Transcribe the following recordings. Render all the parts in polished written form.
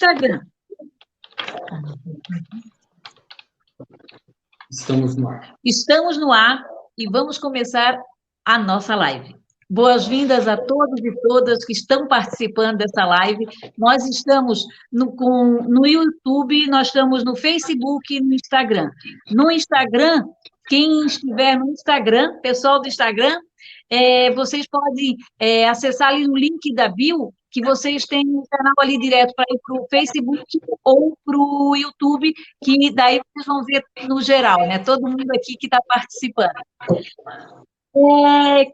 Instagram. Estamos no ar. Estamos no ar e vamos começar a nossa live. Boas-vindas a todos e todas que estão participando dessa live. Nós estamos no YouTube, nós estamos no Facebook e no Instagram. No Instagram, quem estiver no Instagram, pessoal do Instagram, vocês podem acessar ali no link da bio, que vocês têm um canal ali direto para ir para o Facebook ou para o YouTube, que daí vocês vão ver no geral, né? Todo mundo aqui que está participando.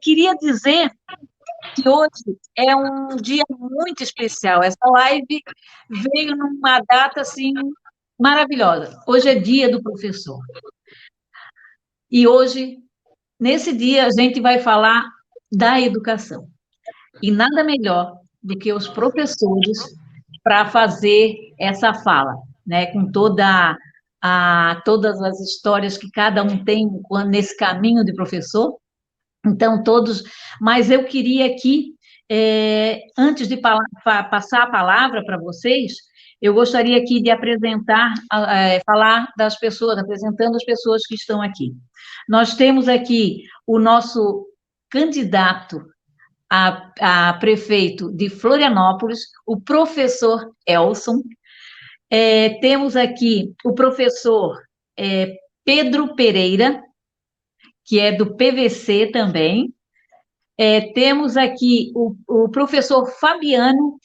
Queria dizer que hoje é um dia muito especial. Essa live veio numa data, assim, maravilhosa. Hoje é dia do professor. E hoje, nesse dia, a gente vai falar da educação. E nada melhor do que os professores para fazer essa fala, né? Com todas as histórias que cada um tem nesse caminho de professor. Então, todos... Mas eu queria aqui, antes de passar a palavra para vocês, eu gostaria aqui de falar das pessoas, apresentando as pessoas que estão aqui. Nós temos aqui o nosso candidato a prefeito de Florianópolis, o professor Elson. Temos aqui o professor Pedro Pereira, que é do PVC também. Temos aqui o professor Fabiano,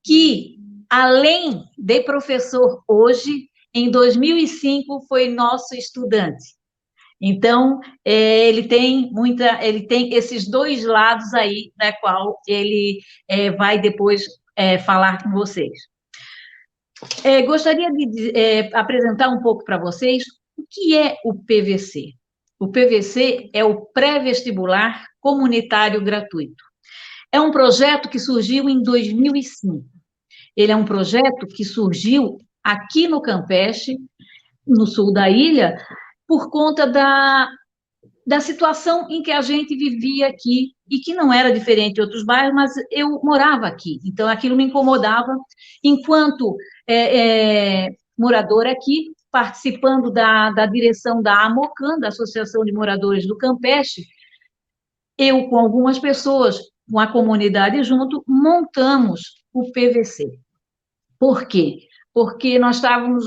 que, além de professor hoje, em 2005 foi nosso estudante. Então, ele tem esses dois lados aí, da qual ele vai depois falar com vocês. Gostaria de apresentar um pouco para vocês o que é o PVC. O PVC é o Pré-Vestibular Comunitário Gratuito. É um projeto que surgiu em 2005. Ele é um projeto que surgiu aqui no Campeche, no sul da ilha, por conta da situação em que a gente vivia aqui, e que não era diferente de outros bairros, mas eu morava aqui, então aquilo me incomodava. Enquanto moradora aqui, participando da direção da AMOCAM, da Associação de Moradores do Campeche, eu, com algumas pessoas, com a comunidade junto, montamos o PVC. Por quê? Porque nós estávamos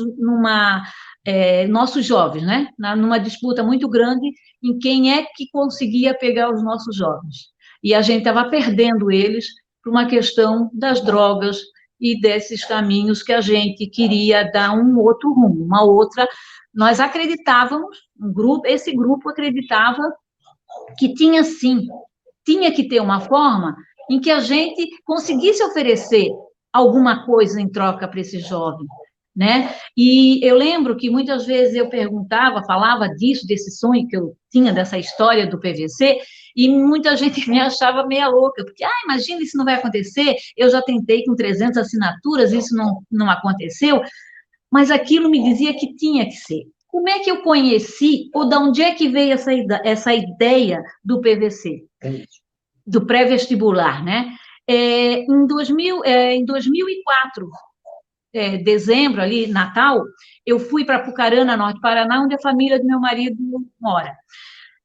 nossos jovens, né? Numa disputa muito grande em quem é que conseguia pegar os nossos jovens. E a gente estava perdendo eles por uma questão das drogas e desses caminhos que a gente queria dar um outro rumo, uma outra. Nós acreditávamos, esse grupo acreditava que tinha que ter uma forma em que a gente conseguisse oferecer alguma coisa em troca para esse jovem, né? E eu lembro que muitas vezes eu falava desse sonho que eu tinha, dessa história do PVC, e muita gente me achava meia louca, porque, imagina, isso não vai acontecer, eu já tentei com 300 assinaturas, isso não aconteceu, mas aquilo me dizia que tinha que ser. Como é que eu conheci, ou de onde é que veio essa ideia do PVC? Do pré-vestibular, né? Em 2004, dezembro, ali, Natal, eu fui para Apucarana, Norte Paraná, onde a família do meu marido mora.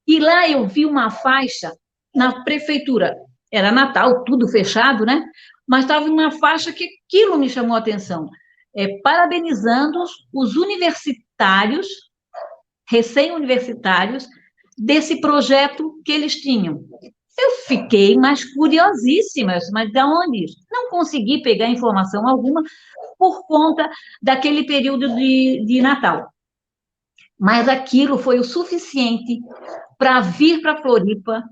E lá eu vi uma faixa na prefeitura. Era Natal, tudo fechado, né? Mas estava uma faixa que aquilo me chamou a atenção. Parabenizando os universitários, recém-universitários, desse projeto que eles tinham. Eu fiquei mais curiosíssima, mas de onde isso? Não consegui pegar informação alguma por conta daquele período de Natal. Mas aquilo foi o suficiente para vir para Floripa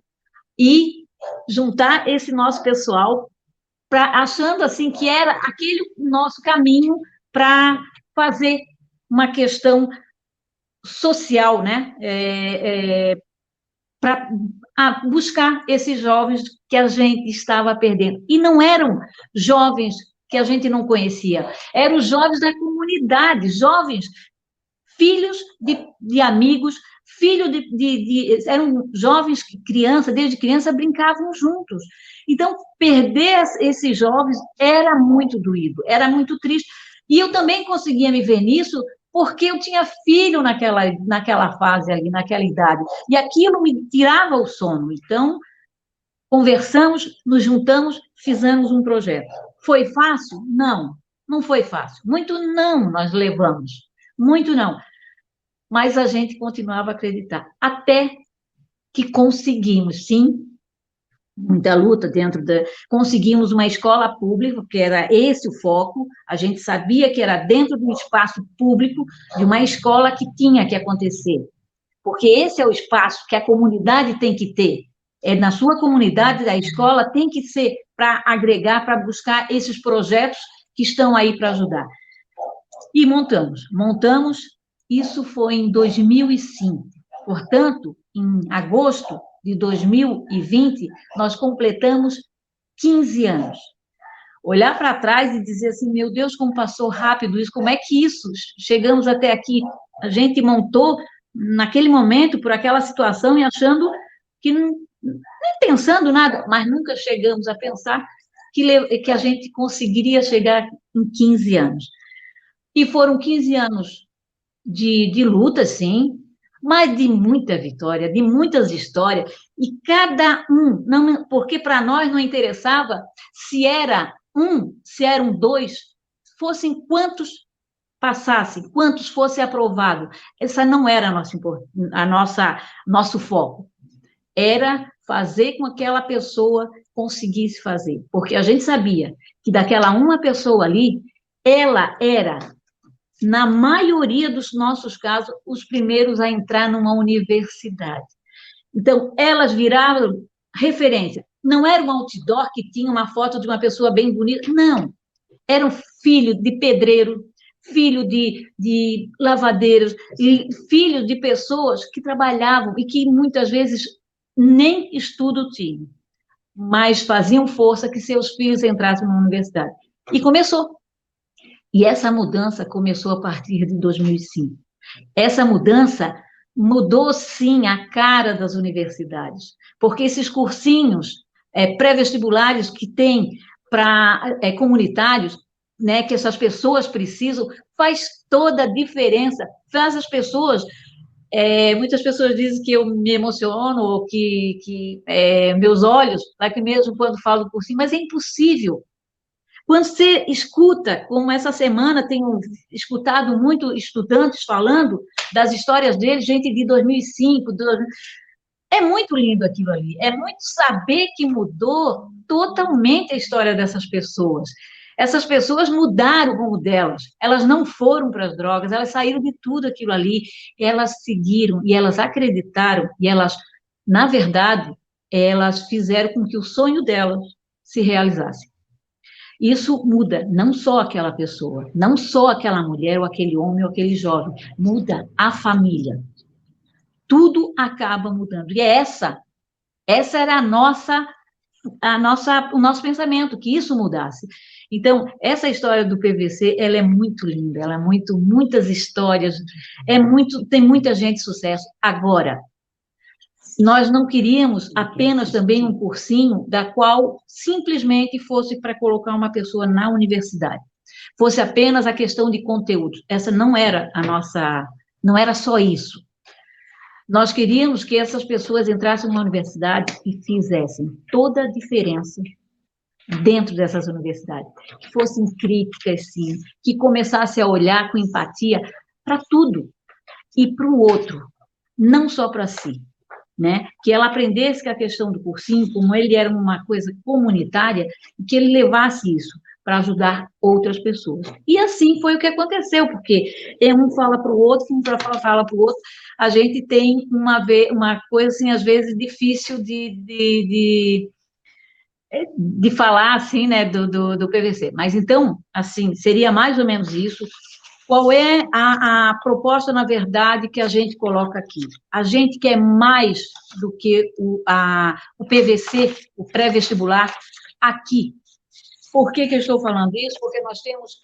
e juntar esse nosso pessoal, achando assim que era aquele nosso caminho para fazer uma questão social, né? Para buscar esses jovens que a gente estava perdendo. E não eram jovens que a gente não conhecia, eram os jovens da comunidade, jovens, filhos de amigos, eram jovens, crianças, desde criança brincavam juntos. Então, perder esses jovens era muito doído, era muito triste. E eu também conseguia me ver nisso, porque eu tinha filho naquela fase ali, naquela idade. E aquilo me tirava o sono. Então, conversamos, nos juntamos, fizemos um projeto. Foi fácil? Não, não foi fácil. Muito não nós levamos, muito não. Mas a gente continuava a acreditar, até que conseguimos, sim, muita luta dentro da... Conseguimos uma escola pública, que era esse o foco, a gente sabia que era dentro de um espaço público, de uma escola que tinha que acontecer, porque esse é o espaço que a comunidade tem que ter, na sua comunidade, da escola, tem que ser para agregar, para buscar esses projetos que estão aí para ajudar. E montamos, isso foi em 2005, portanto, em agosto de 2020, nós completamos 15 anos. Olhar para trás e dizer assim, meu Deus, como passou rápido isso, como é que isso, chegamos até aqui, a gente montou naquele momento, por aquela situação, e achando que, nem pensando nada, mas nunca chegamos a pensar que a gente conseguiria chegar em 15 anos. E foram 15 anos de luta, sim, mas de muita vitória, de muitas histórias, e cada um, não, porque para nós não interessava se era se eram dois, fossem quantos passassem, quantos fossem aprovados. Essa não era nosso foco. Era fazer com que aquela pessoa conseguisse fazer, porque a gente sabia que daquela uma pessoa ali, ela era, na maioria dos nossos casos, os primeiros a entrar numa universidade. Então, elas viravam referência. Não era um outdoor que tinha uma foto de uma pessoa bem bonita, não. Eram filho de pedreiro, filho de lavadeiros, e filho de pessoas que trabalhavam e que muitas vezes nem estudo tinham, mas faziam força que seus filhos entrassem na universidade. E começou. E essa mudança começou a partir de 2005. Essa mudança mudou, sim, a cara das universidades, porque esses cursinhos pré-vestibulares que tem para comunitários, né, que essas pessoas precisam, faz toda a diferença, faz as pessoas... muitas pessoas dizem que eu me emociono, ou que meus olhos, aqui mesmo quando falo por cima, mas é impossível. Quando você escuta, como essa semana tenho escutado muito estudantes falando das histórias deles, gente de 2005, é muito lindo aquilo ali, é muito saber que mudou totalmente a história dessas pessoas. Essas pessoas mudaram o rumo delas, elas não foram para as drogas, elas saíram de tudo aquilo ali, elas seguiram, e elas acreditaram, e elas, na verdade, elas fizeram com que o sonho delas se realizasse. Isso muda não só aquela pessoa, não só aquela mulher, ou aquele homem, ou aquele jovem, muda a família. Tudo acaba mudando. E essa era o nosso pensamento, que isso mudasse. Então, essa história do PVC, ela é muito linda, ela é muitas histórias, tem muita gente de sucesso. Agora, nós não queríamos apenas também um cursinho da qual simplesmente fosse para colocar uma pessoa na universidade, fosse apenas a questão de conteúdo. Essa não era não era só isso. Nós queríamos que essas pessoas entrassem numa universidade e fizessem toda a diferença dentro dessas universidades, que fossem críticas, sim, que começassem a olhar com empatia para tudo e para o outro, não só para si. Né? Que ela aprendesse que a questão do cursinho, como ele era uma coisa comunitária, que ele levasse isso para ajudar outras pessoas. E assim foi o que aconteceu, porque um fala para o outro, um fala para o outro, a gente tem uma coisa, assim, às vezes, difícil de falar, assim, né, do PVC. Mas, então, assim, seria mais ou menos isso. Qual é a proposta, na verdade, que a gente coloca aqui? A gente quer mais do que o PVC, o pré-vestibular, aqui. Por que eu estou falando isso? Porque nós temos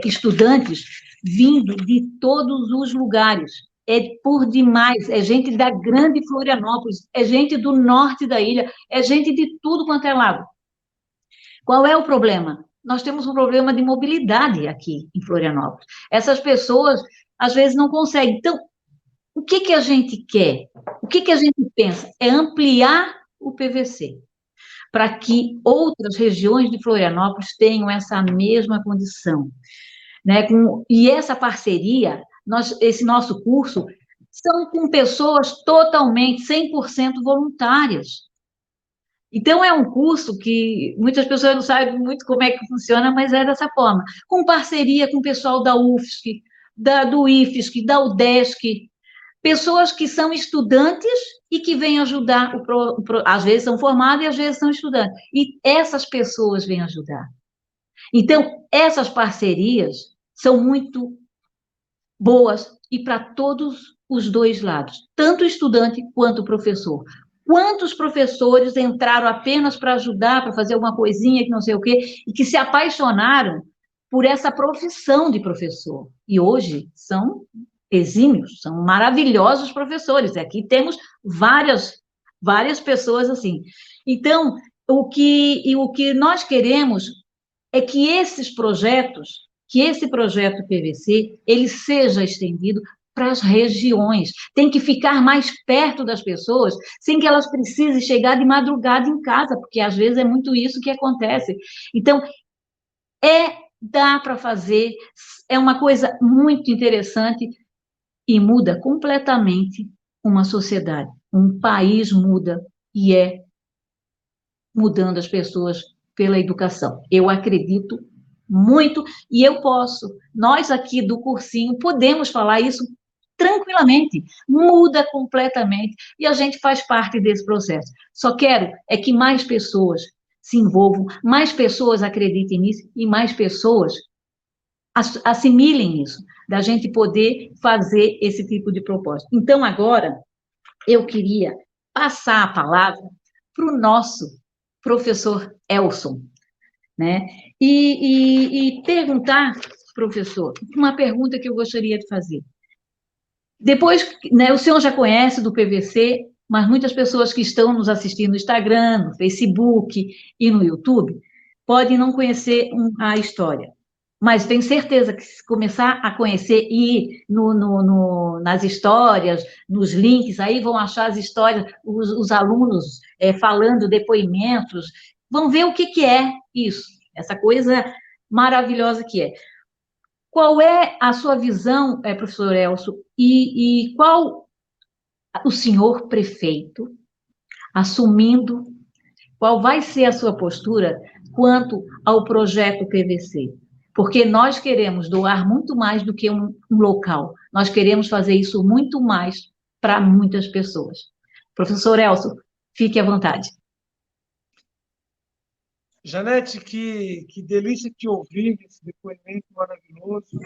estudantes vindo de todos os lugares. é por demais, é gente da grande Florianópolis, é gente do norte da ilha, é gente de tudo quanto é lado. Qual é o problema? Nós temos um problema de mobilidade aqui em Florianópolis. Essas pessoas, às vezes, não conseguem. Então, o que que a gente quer? O que que a gente pensa? É ampliar o PVC, para que outras regiões de Florianópolis tenham essa mesma condição, né? E essa parceria, esse nosso curso, são com pessoas totalmente, 100% voluntárias. Então, é um curso que muitas pessoas não sabem muito como é que funciona, mas é dessa forma, com parceria com o pessoal da UFSC, do IFSC, da UDESC, pessoas que são estudantes e que vêm ajudar, às vezes são formadas e às vezes são estudantes, e essas pessoas vêm ajudar. Então, essas parcerias são muito boas e para todos os dois lados, tanto o estudante quanto o professor. Quantos professores entraram apenas para ajudar, para fazer alguma coisinha que não sei o quê, e que se apaixonaram por essa profissão de professor. E hoje são exímios, são maravilhosos professores. Aqui temos várias pessoas assim. Então, o que nós queremos é que esses projetos, que esse projeto PVC, ele seja estendido para as regiões, tem que ficar mais perto das pessoas, sem que elas precisem chegar de madrugada em casa, porque às vezes é muito isso que acontece. Então, dá para fazer, é uma coisa muito interessante e muda completamente uma sociedade. Um país muda e é mudando as pessoas pela educação. Eu acredito muito e nós aqui do cursinho podemos falar isso tranquilamente, muda completamente e a gente faz parte desse processo. Só quero é que mais pessoas se envolvam, mais pessoas acreditem nisso e mais pessoas assimilem isso, da gente poder fazer esse tipo de proposta. Então, agora, eu queria passar a palavra para o nosso professor Elson, né? E perguntar, professor, uma pergunta que eu gostaria de fazer. Depois, né, o senhor já conhece do PVC, mas muitas pessoas que estão nos assistindo no Instagram, no Facebook e no YouTube podem não conhecer a história. Mas tenho certeza que se começar a conhecer e ir nas histórias, nos links, aí vão achar as histórias, os alunos falando depoimentos, vão ver o que, que é isso, essa coisa maravilhosa que é. Qual é a sua visão, professor Elcio, e qual o senhor prefeito, assumindo, qual vai ser a sua postura quanto ao projeto PVC? Porque nós queremos doar muito mais do que um local, nós queremos fazer isso muito mais para muitas pessoas. Professor Elcio, fique à vontade. Janete, que delícia te ouvir esse depoimento maravilhoso.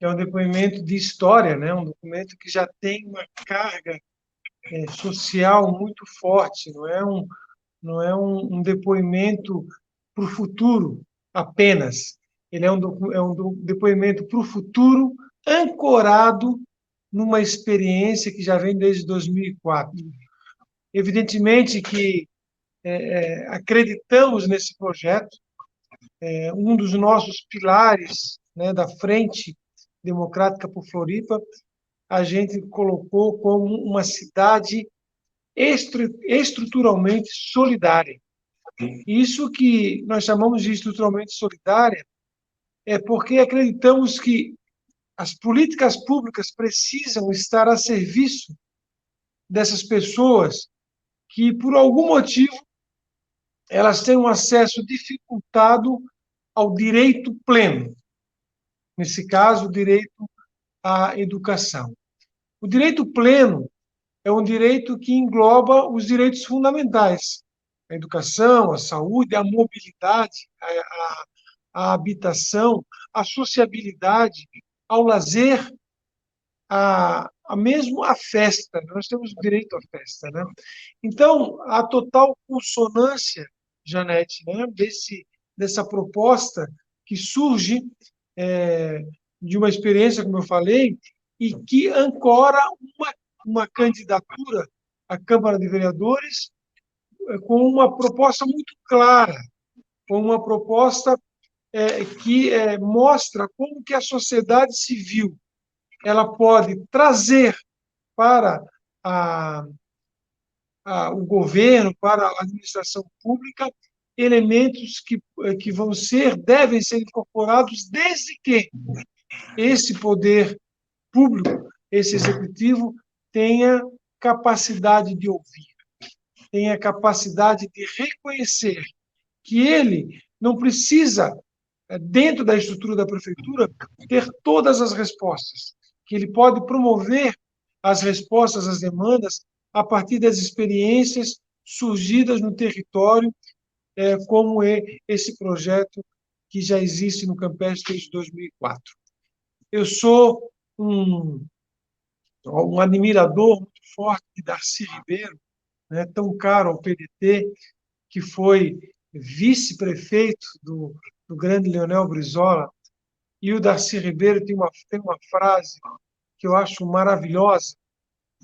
É um depoimento de história, né? Um documento que já tem uma carga social muito forte, não é um depoimento para o futuro apenas. Ele é um depoimento para o futuro ancorado numa experiência que já vem desde 2004. Evidentemente que acreditamos nesse projeto, um dos nossos pilares, né, da Frente Democrática por Floripa, a gente colocou como uma cidade estruturalmente solidária. Isso que nós chamamos de estruturalmente solidária é porque acreditamos que as políticas públicas precisam estar a serviço dessas pessoas que, por algum motivo, elas têm um acesso dificultado ao direito pleno. Nesse caso, o direito à educação. O direito pleno é um direito que engloba os direitos fundamentais: a educação, a saúde, a mobilidade, a habitação, a sociabilidade, ao lazer, mesmo a festa. Nós temos direito à festa, né? Então, a total consonância, Janete, né, dessa proposta que surge de uma experiência, como eu falei, e que ancora uma candidatura à Câmara de Vereadores com uma proposta muito clara, com uma proposta que mostra como que a sociedade civil ela pode trazer para a, o governo, para a administração pública, elementos que devem ser incorporados desde que esse poder público, esse executivo, tenha capacidade de ouvir, tenha capacidade de reconhecer que ele não precisa, dentro da estrutura da prefeitura, ter todas as respostas, que ele pode promover as respostas às demandas a partir das experiências surgidas no território, como é esse projeto que já existe no Campestre desde 2004. Eu sou um admirador muito forte de Darcy Ribeiro, né, tão caro ao PDT, que foi vice-prefeito do grande Leonel Brizola. E o Darcy Ribeiro tem uma frase que eu acho maravilhosa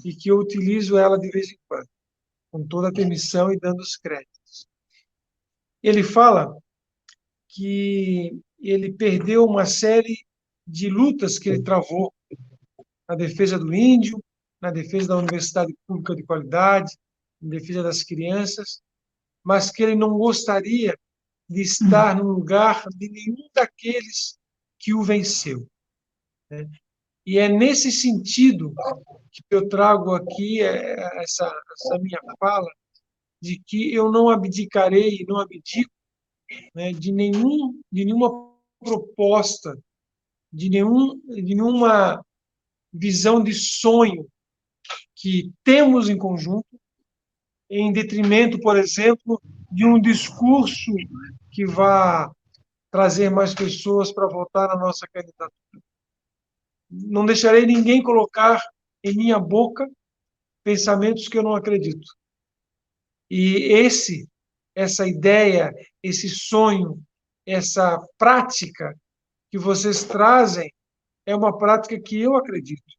e que eu utilizo ela de vez em quando, com toda a permissão e dando os créditos. Ele fala que ele perdeu uma série de lutas que ele travou na defesa do índio, na defesa da universidade pública de qualidade, na defesa das crianças, mas que ele não gostaria de estar no lugar de nenhum daqueles que o venceu. E é nesse sentido que eu trago aqui essa minha fala, de que eu não abdicarei, não abdico, né, de nenhuma proposta, de nenhuma visão de sonho que temos em conjunto, em detrimento, por exemplo, de um discurso que vá trazer mais pessoas para votar na nossa candidatura. Não deixarei ninguém colocar em minha boca pensamentos que eu não acredito. E essa ideia, esse sonho, essa prática que vocês trazem é uma prática que eu acredito.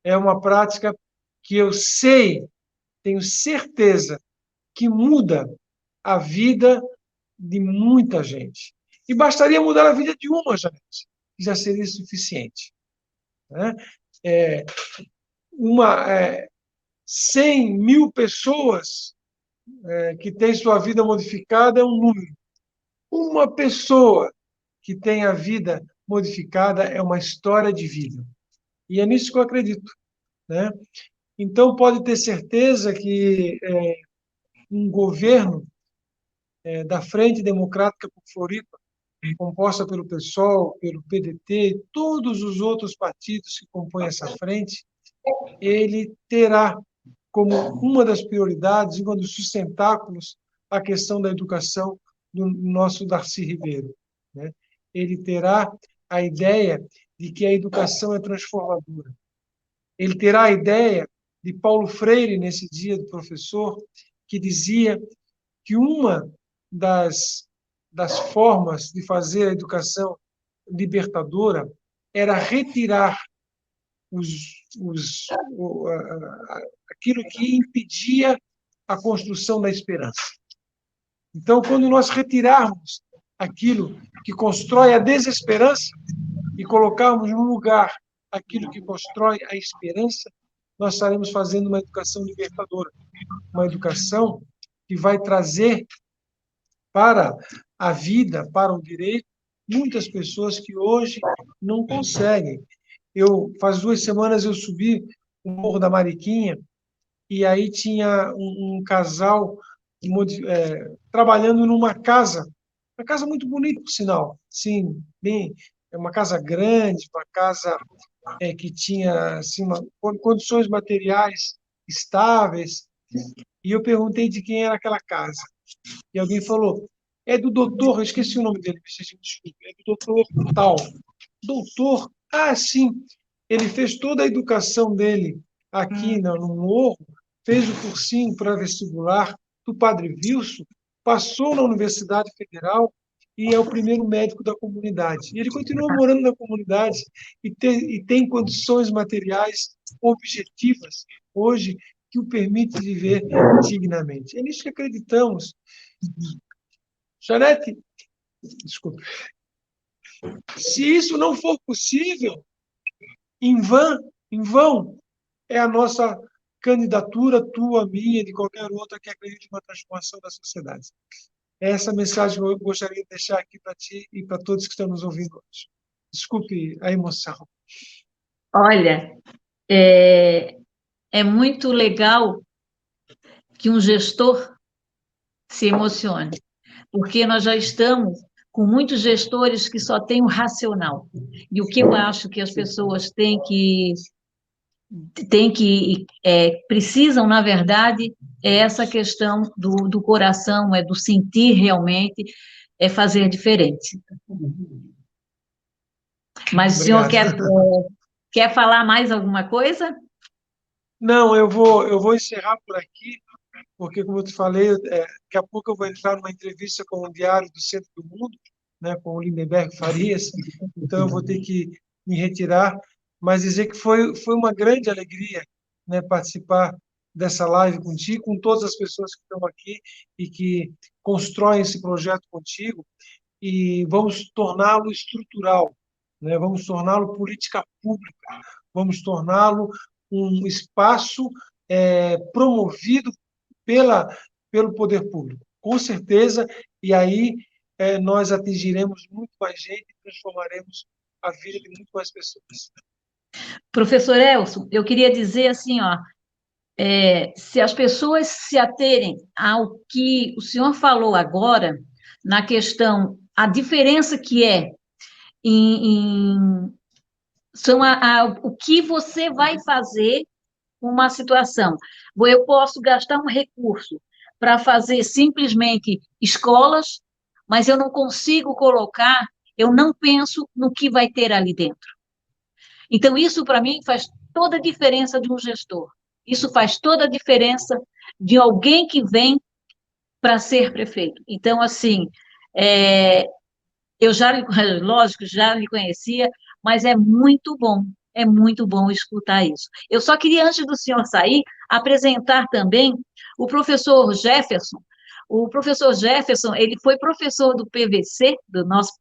É uma prática que eu sei, tenho certeza, que muda a vida de muita gente. E bastaria mudar a vida de uma, gente, que já seria suficiente. Né? 100 mil pessoas que têm sua vida modificada é um número. Uma pessoa que tem a vida modificada é uma história de vida. E é nisso que eu acredito. Né? Então, pode ter certeza que um governo da Frente Democrática por Floripa, composta pelo PSOL, pelo PDT, todos os outros partidos que compõem essa frente, ele terá como uma das prioridades, um dos sustentáculos, a questão da educação do nosso Darcy Ribeiro. Né? Ele terá a ideia de que a educação é transformadora. Ele terá a ideia de Paulo Freire, nesse dia do professor, que dizia que uma das formas de fazer a educação libertadora era retirar aquilo que impedia a construção da esperança. Então, quando nós retirarmos aquilo que constrói a desesperança e colocarmos no lugar aquilo que constrói a esperança, nós estaremos fazendo uma educação libertadora, uma educação que vai trazer para a vida, para o direito, muitas pessoas que hoje não conseguem. Faz 2 semanas eu subi o Morro da Mariquinha e aí tinha um casal trabalhando numa casa, uma casa muito bonita, por sinal, sim, bem, é uma casa grande, uma casa que tinha assim, condições materiais estáveis. E eu perguntei de quem era aquela casa. E alguém falou, é do doutor, eu esqueci o nome dele, me desculpe, é do doutor tal. Doutor, sim, ele fez toda a educação dele aqui no Morro, fez o cursinho para vestibular do Padre Wilson, passou na Universidade Federal e é o primeiro médico da comunidade. E ele continua morando na comunidade e tem condições materiais objetivas hoje que o permite viver dignamente. É nisso que acreditamos. Janete, desculpe, se isso não for possível, em vão é a nossa candidatura, tua, minha, de qualquer outra que acredite na transformação da sociedade. É essa mensagem que eu gostaria de deixar aqui para ti e para todos que estão nos ouvindo hoje. Desculpe a emoção. Olha, é muito legal que um gestor se emocione, porque nós já estamos com muitos gestores que só têm o racional. E o que eu acho que as pessoas precisam, na verdade, é essa questão do coração, é do sentir realmente, é fazer diferente. Mas o senhor quer falar mais alguma coisa? Não, eu vou encerrar por aqui, porque, como eu te falei, daqui a pouco eu vou entrar numa entrevista com o Diário do Centro do Mundo, né, com o Lindenberg Farias, então eu vou ter que me retirar, mas dizer que foi uma grande alegria, né, participar dessa live contigo, com todas as pessoas que estão aqui e que constroem esse projeto contigo, e vamos torná-lo estrutural, né, vamos torná-lo política pública, vamos torná-lo um espaço promovido pela, pelo poder público, com certeza, e aí nós atingiremos muito mais gente e transformaremos a vida de muito mais pessoas. Professor Elson, eu queria dizer assim, ó, se as pessoas se aterem ao que o senhor falou agora, na questão, a diferença que é são o que você vai fazer com uma situação. Eu posso gastar um recurso para fazer simplesmente escolas, mas eu não consigo colocar, eu não penso no que vai ter ali dentro. Então, isso, para mim, faz toda a diferença de um gestor. Isso faz toda a diferença de alguém que vem para ser prefeito. Então, assim, eu já, lógico, já lhe conhecia, mas é muito bom escutar isso. Eu só queria, antes do senhor sair, apresentar também o professor Jefferson. O professor Jefferson, ele foi professor do PVC, do nosso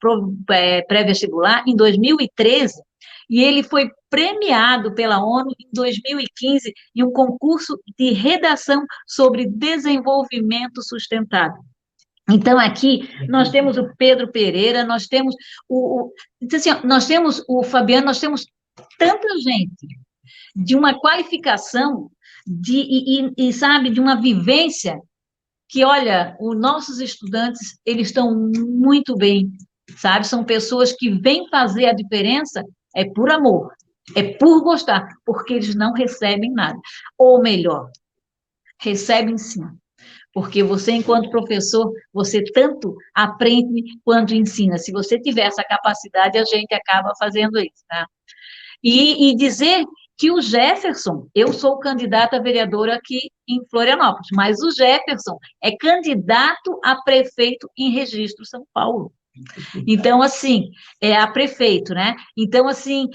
pré-vestibular, em 2013, e ele foi premiado pela ONU em 2015 em um concurso de redação sobre desenvolvimento sustentável. Então, aqui, nós temos o Pedro Pereira, nós temos então, assim, nós temos o Fabiano, nós temos tanta gente de uma qualificação sabe, de uma vivência que, olha, os nossos estudantes, eles estão muito bem, sabe? São pessoas que vêm fazer a diferença por amor, é por gostar, porque eles não recebem nada. Ou melhor, recebem sim, porque você, enquanto professor, você tanto aprende quanto ensina. Se você tiver essa capacidade, a gente acaba fazendo isso, tá? E dizer que o Jefferson, eu sou candidata a vereadora aqui em Florianópolis, mas o Jefferson é candidato a prefeito em Registro São Paulo. Então, assim, a prefeito, né? Então, assim,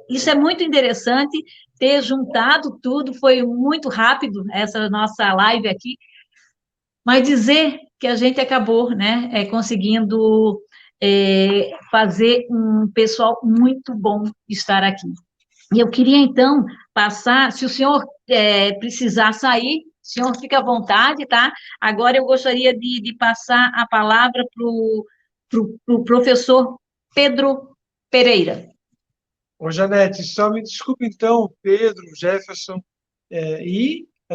isso é muito interessante, ter juntado tudo, foi muito rápido essa nossa live aqui, mas dizer que a gente acabou, né, conseguindo fazer um pessoal muito bom estar aqui. E eu queria, então, passar, se o senhor precisar sair, o senhor fica à vontade, tá? Agora eu gostaria de passar a palavra para o professor Pedro Pereira. Ô, Janete, só me desculpe então, Pedro, Jefferson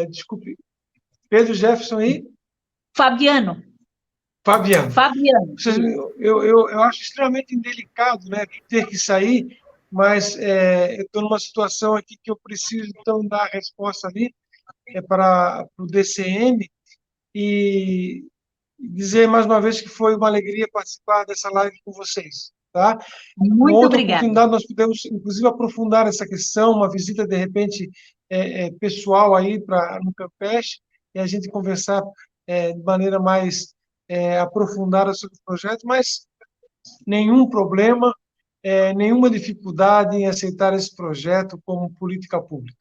desculpe, Pedro, Jefferson e Fabiano. Fabiano. Fabiano. Eu acho extremamente indelicado, né, ter que sair, mas eu estou numa situação aqui que eu preciso, então, dar a resposta ali para o DCM e dizer mais uma vez que foi uma alegria participar dessa live com vocês. Tá? Uma Muito outra obrigada. oportunidade, nós podemos, inclusive, aprofundar essa questão, uma visita, de repente, pessoal aí no Campeche, e a gente conversar de maneira mais aprofundada sobre o projeto, mas nenhum problema, nenhuma dificuldade em aceitar esse projeto como política pública.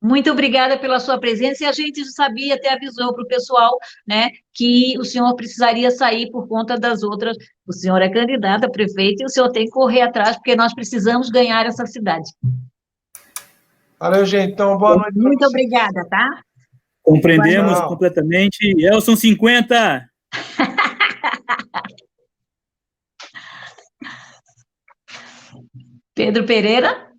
Muito obrigada pela sua presença, e a gente sabia, até avisou para o pessoal, né, que o senhor precisaria sair por conta das outras. O senhor é candidato a prefeito e o senhor tem que correr atrás, porque nós precisamos ganhar essa cidade. Valeu, gente. Então, boa noite para Muito vocês. obrigada, tá? Compreendemos Tchau. completamente. Elson 50. Pedro Pereira.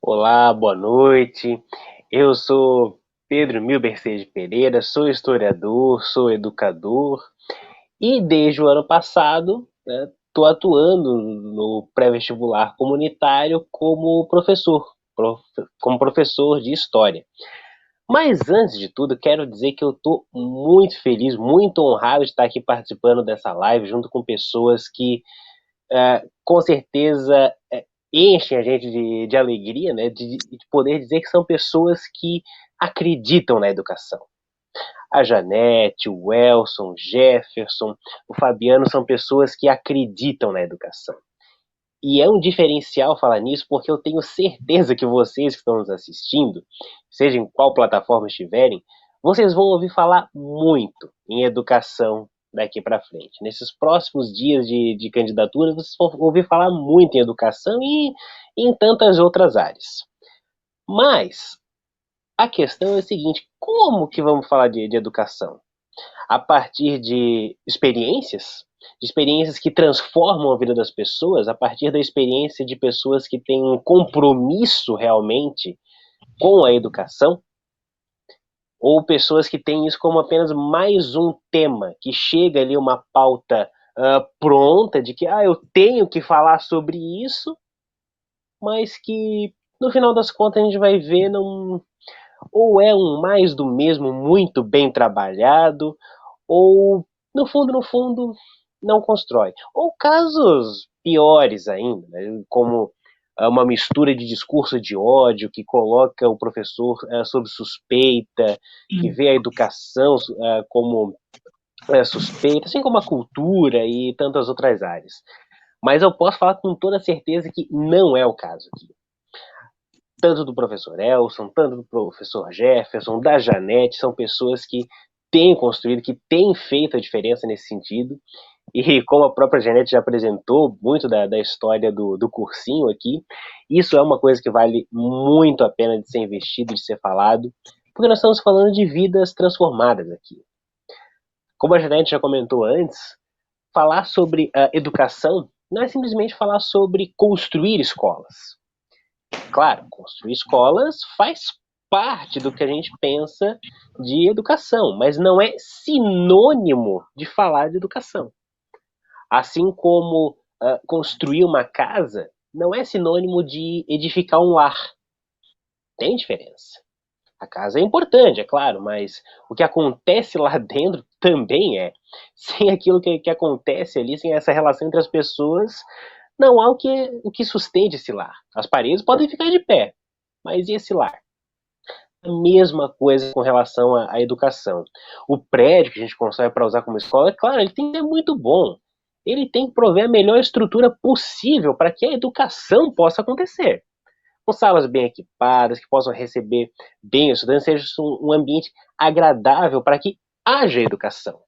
Olá, boa noite. Eu sou Pedro Milbercedes Pereira, sou historiador, sou educador e desde o ano passado estou atuando no pré-vestibular comunitário como professor de história. Mas antes de tudo, quero dizer que eu estou muito feliz, muito honrado de estar aqui participando dessa live junto com pessoas que com certeza enchem a gente de alegria, né, de poder dizer que são pessoas que acreditam na educação. A Janete, o Elson, o Jefferson, o Fabiano são pessoas que acreditam na educação. E é um diferencial falar nisso, porque eu tenho certeza que vocês que estão nos assistindo, seja em qual plataforma estiverem, vocês vão ouvir falar muito em educação daqui para frente. Nesses próximos dias de candidatura, vocês vão ouvir falar muito em educação e em tantas outras áreas. Mas a questão é a seguinte: como que vamos falar de educação? A partir de experiências que transformam a vida das pessoas, a partir da experiência de pessoas que têm um compromisso realmente com a educação, ou pessoas que têm isso como apenas mais um tema, que chega ali uma pauta pronta de que eu tenho que falar sobre isso, mas que no final das contas a gente vai ver ou é um mais do mesmo muito bem trabalhado, ou no fundo não constrói. Ou casos piores ainda, né, como uma mistura de discurso de ódio que coloca o professor sob suspeita, que vê a educação como suspeita, assim como a cultura e tantas outras áreas. Mas eu posso falar com toda certeza que não é o caso aqui. Tanto do professor Elson, tanto do professor Jefferson, da Janete, são pessoas que têm construído, que têm feito a diferença nesse sentido. E como a própria Janete já apresentou muito da história do cursinho aqui, isso é uma coisa que vale muito a pena de ser investido, de ser falado, porque nós estamos falando de vidas transformadas aqui. Como a Janete já comentou antes, falar sobre educação não é simplesmente falar sobre construir escolas. Claro, construir escolas faz parte do que a gente pensa de educação, mas não é sinônimo de falar de educação. Assim como construir uma casa não é sinônimo de edificar um lar. Tem diferença. A casa é importante, é claro, mas o que acontece lá dentro também é. Sem aquilo que acontece ali, sem essa relação entre as pessoas, não há o que sustente esse lar. As paredes podem ficar de pé, mas e esse lar? A mesma coisa com relação à educação. O prédio que a gente constrói para usar como escola, é claro, ele tem que ser muito bom. Ele tem que prover a melhor estrutura possível para que a educação possa acontecer. Com salas bem equipadas, que possam receber bem os estudantes, seja um ambiente agradável para que haja educação.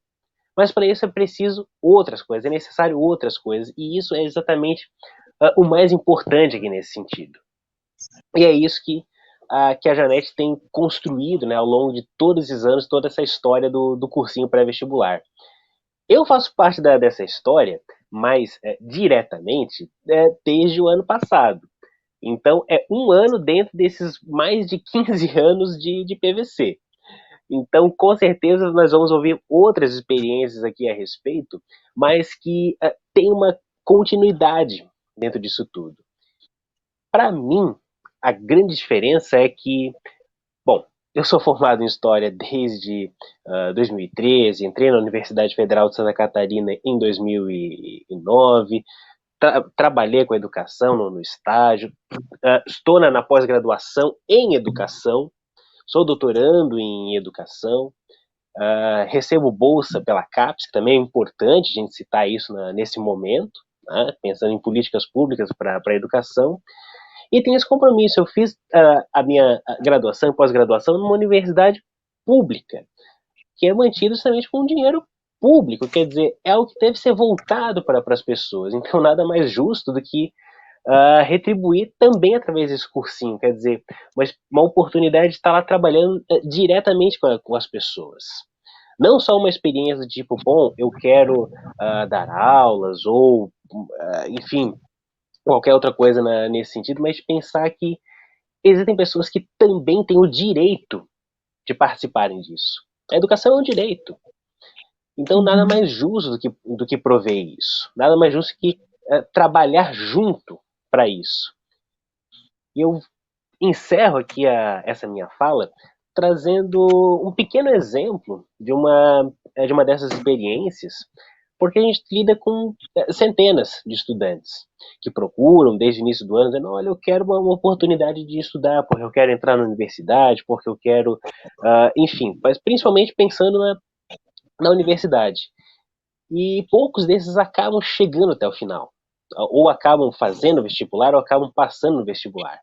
Mas para isso é preciso outras coisas, é necessário outras coisas, e isso é exatamente o mais importante aqui nesse sentido. E é isso que a Janete tem construído, né, ao longo de todos esses anos, toda essa história do cursinho pré-vestibular. Eu faço parte dessa história, mas diretamente, desde o ano passado. Então, é um ano dentro desses mais de 15 anos de PVC. Então, com certeza, nós vamos ouvir outras experiências aqui a respeito, mas que tem uma continuidade dentro disso tudo. Para mim, a grande diferença é que, bom, eu sou formado em História desde 2013, entrei na Universidade Federal de Santa Catarina em 2009, trabalhei com educação no estágio, estou na pós-graduação em educação, sou doutorando em educação, recebo bolsa pela CAPES, que também é importante a gente citar isso nesse momento, né, pensando em políticas públicas para a educação, e tenho esse compromisso. Eu fiz a minha graduação e pós-graduação numa universidade pública, que é mantida justamente com dinheiro público, quer dizer, é algo que deve ser voltado para as pessoas, então nada mais justo do que retribuir também através desse cursinho, quer dizer, uma oportunidade de estar lá trabalhando diretamente com as pessoas. Não só uma experiência de tipo, bom, eu quero dar aulas ou, enfim, qualquer outra coisa nesse sentido, mas pensar que existem pessoas que também têm o direito de participarem disso. A educação é um direito. Então, nada mais justo do que prover isso. Nada mais justo que trabalhar junto para isso. E eu encerro aqui essa minha fala trazendo um pequeno exemplo de uma dessas experiências, porque a gente lida com centenas de estudantes que procuram desde o início do ano, dizendo, olha, eu quero uma oportunidade de estudar, porque eu quero entrar na universidade, porque eu quero, enfim, mas principalmente pensando na universidade. E poucos desses acabam chegando até o final, ou acabam fazendo vestibular, ou acabam passando no vestibular.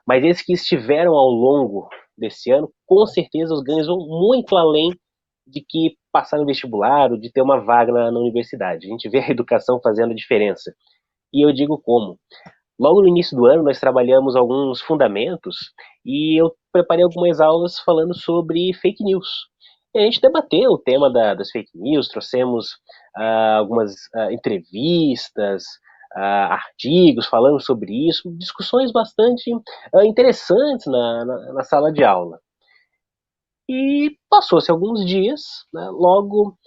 Mas esses que estiveram ao longo desse ano, com certeza os ganhos vão muito além de que passar no vestibular ou de ter uma vaga na universidade. A gente vê a educação fazendo a diferença. E eu digo como. Logo no início do ano, nós trabalhamos alguns fundamentos e eu preparei algumas aulas falando sobre fake news. E a gente debateu o tema das fake news, trouxemos algumas entrevistas, artigos falando sobre isso, discussões bastante interessantes na sala de aula. E passou-se alguns dias, né, logo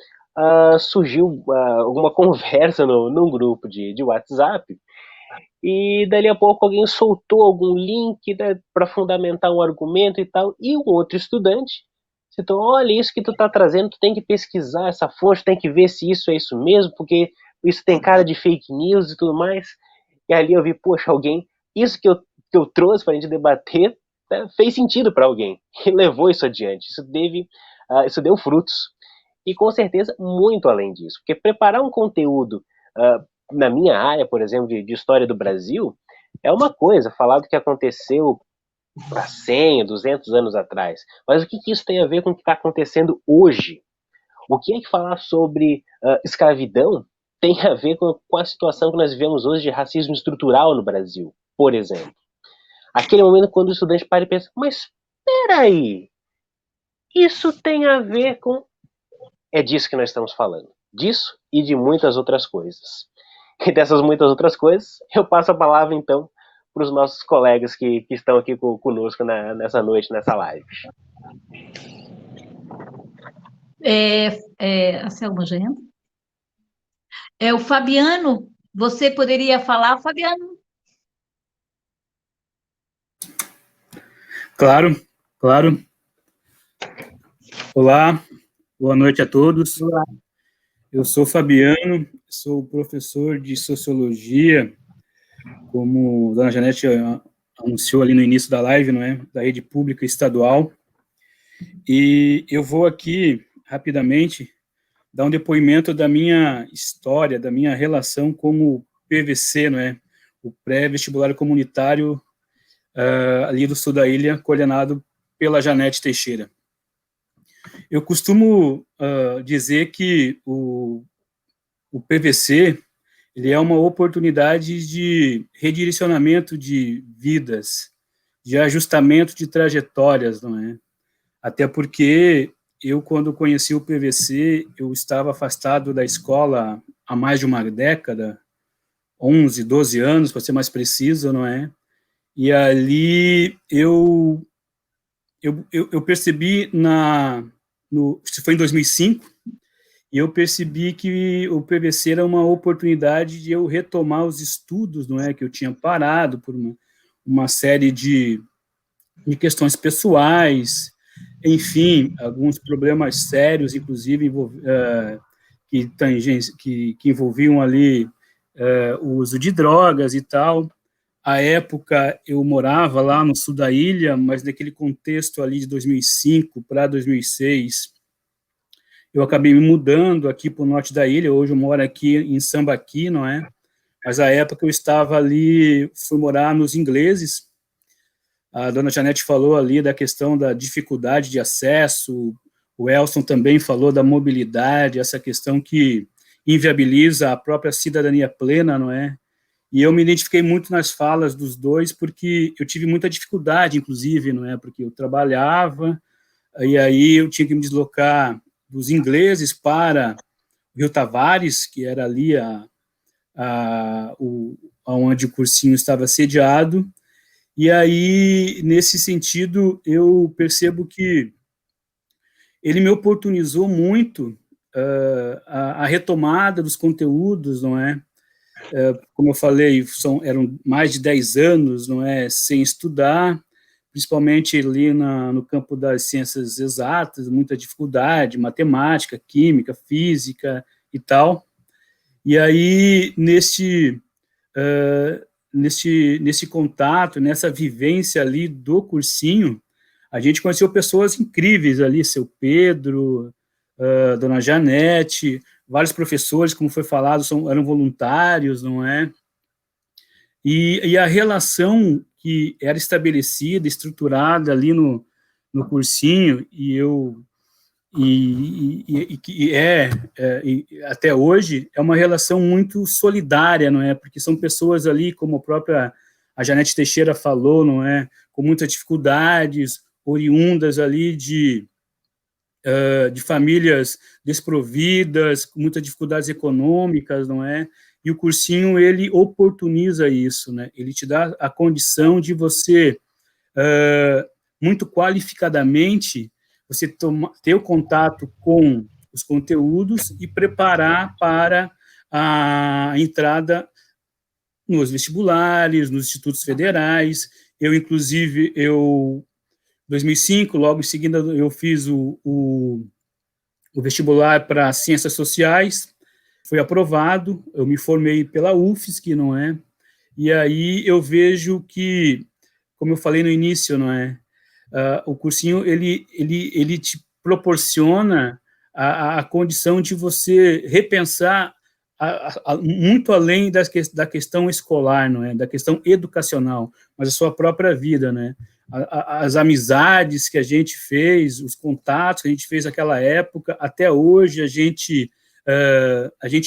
surgiu alguma conversa num grupo de WhatsApp, e dali a pouco alguém soltou algum link, né, para fundamentar um argumento e tal, e um outro estudante citou, olha, isso que tu tá trazendo, tu tem que pesquisar essa fonte, tem que ver se isso é isso mesmo, porque isso tem cara de fake news e tudo mais. E ali eu vi, poxa, isso que eu trouxe pra gente debater, né, fez sentido para alguém, e levou isso adiante, isso deu frutos. E com certeza muito além disso, porque preparar um conteúdo na minha área, por exemplo, de história do Brasil, é uma coisa, falar do que aconteceu há 100, 200 anos atrás, mas o que isso tem a ver com o que está acontecendo hoje? O que é que falar sobre escravidão tem a ver com a situação que nós vivemos hoje de racismo estrutural no Brasil, por exemplo? Aquele momento quando o estudante para e pensa, mas espera aí, isso tem a ver com... É disso que nós estamos falando. Disso e de muitas outras coisas. E dessas muitas outras coisas, eu passo a palavra, então, para os nossos colegas que estão aqui conosco nessa noite, nessa live. A Selma já entra? O Fabiano, você poderia falar, Fabiano? Claro, claro. Olá, boa noite a todos. Olá. Eu sou Fabiano, sou professor de Sociologia, como a dona Janete anunciou ali no início da live, não é? Da rede pública estadual. E eu vou aqui, rapidamente, dar um depoimento da minha história, da minha relação com o PVC, não é? O pré-vestibular comunitário ali do sul da ilha, coordenado pela Janete Teixeira. Eu costumo dizer que o PVC ele é uma oportunidade de redirecionamento de vidas, de ajustamento de trajetórias, não é? Até porque eu, quando conheci o PVC, eu estava afastado da escola há mais de uma década, 11, 12 anos, para ser mais preciso, não é? E ali eu percebi isso foi em 2005, e eu percebi que o PVC era uma oportunidade de eu retomar os estudos, não é, que eu tinha parado por uma série de questões pessoais, enfim, alguns problemas sérios, inclusive, que envolviam ali o uso de drogas e tal. à época, eu morava lá no sul da ilha, mas naquele contexto ali de 2005 para 2006, eu acabei me mudando aqui para o norte da ilha. Hoje eu moro aqui em Sambaqui, não é? Mas à época eu estava ali, fui morar nos ingleses. A dona Janete falou ali da questão da dificuldade de acesso, o Elson também falou da mobilidade, essa questão que inviabiliza a própria cidadania plena, não é? E eu me identifiquei muito nas falas dos dois, porque eu tive muita dificuldade, inclusive, não é? Porque eu trabalhava, e aí eu tinha que me deslocar dos ingleses para o Rio Tavares, que era ali onde o cursinho estava sediado, e aí, nesse sentido, eu percebo que ele me oportunizou muito a retomada dos conteúdos, não é? Como eu falei, eram mais de 10 anos, não é, sem estudar, principalmente ali no campo das ciências exatas, muita dificuldade, matemática, química, física e tal. E aí, nesse contato, nessa vivência ali do cursinho, a gente conheceu pessoas incríveis ali, seu Pedro, dona Janete, vários professores, como foi falado, eram voluntários, não é? E a relação que era estabelecida, estruturada ali no cursinho, até hoje, é uma relação muito solidária, não é? Porque são pessoas ali, como a Janete Teixeira falou, não é? Com muitas dificuldades, oriundas ali de famílias desprovidas, com muitas dificuldades econômicas, não é? E o cursinho, ele oportuniza isso, né? Ele te dá a condição de você, muito qualificadamente, você ter o contato com os conteúdos e preparar para a entrada nos vestibulares, nos institutos federais. Inclusive, 2005, logo em seguida, eu fiz o vestibular para Ciências Sociais, foi aprovado, eu me formei pela UFSC, não é? E aí eu vejo que, como eu falei no início, não é? O cursinho, ele te proporciona a condição de você repensar muito além da questão escolar, não é? Da questão educacional, mas a sua própria vida, né? As amizades que a gente fez, os contatos que a gente fez naquela época, até hoje a gente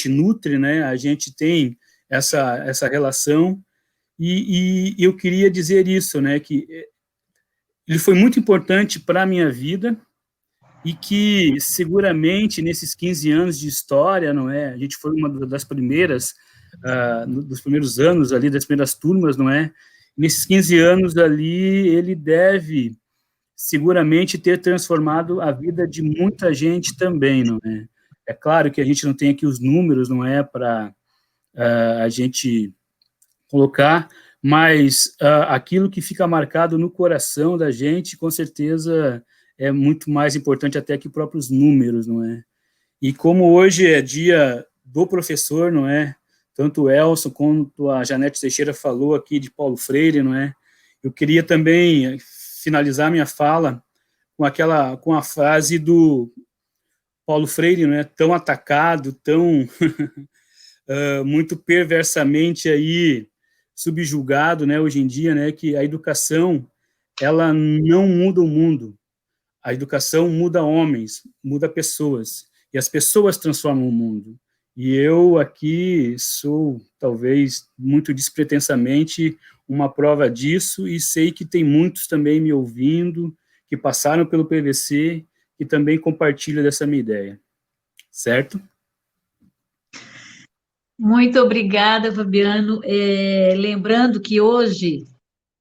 nutre, né? A gente tem essa relação, e eu queria dizer isso, né? Que ele foi muito importante para a minha vida, e que seguramente nesses 15 anos de história, não é? A gente foi uma das primeiras, dos primeiros anos ali, das primeiras turmas, não é? Nesses 15 anos ali, ele deve seguramente ter transformado a vida de muita gente também, não é? É claro que a gente não tem aqui os números, não é, para a gente colocar, mas aquilo que fica marcado no coração da gente, com certeza, é muito mais importante até que próprios números, não é? E como hoje é dia do professor, não é? Tanto o Elson quanto a Janete Teixeira falou aqui de Paulo Freire, não é? Eu queria também finalizar minha fala com a frase do Paulo Freire, não é? Tão atacado, tão muito perversamente aí subjugado, né, hoje em dia, né, que a educação, ela não muda o mundo, a educação muda homens, muda pessoas, e as pessoas transformam o mundo. E eu aqui sou, talvez, muito despretensamente, uma prova disso, e sei que tem muitos também me ouvindo, que passaram pelo PVC, e também compartilham dessa minha ideia. Certo? Muito obrigada, Fabiano. Lembrando que hoje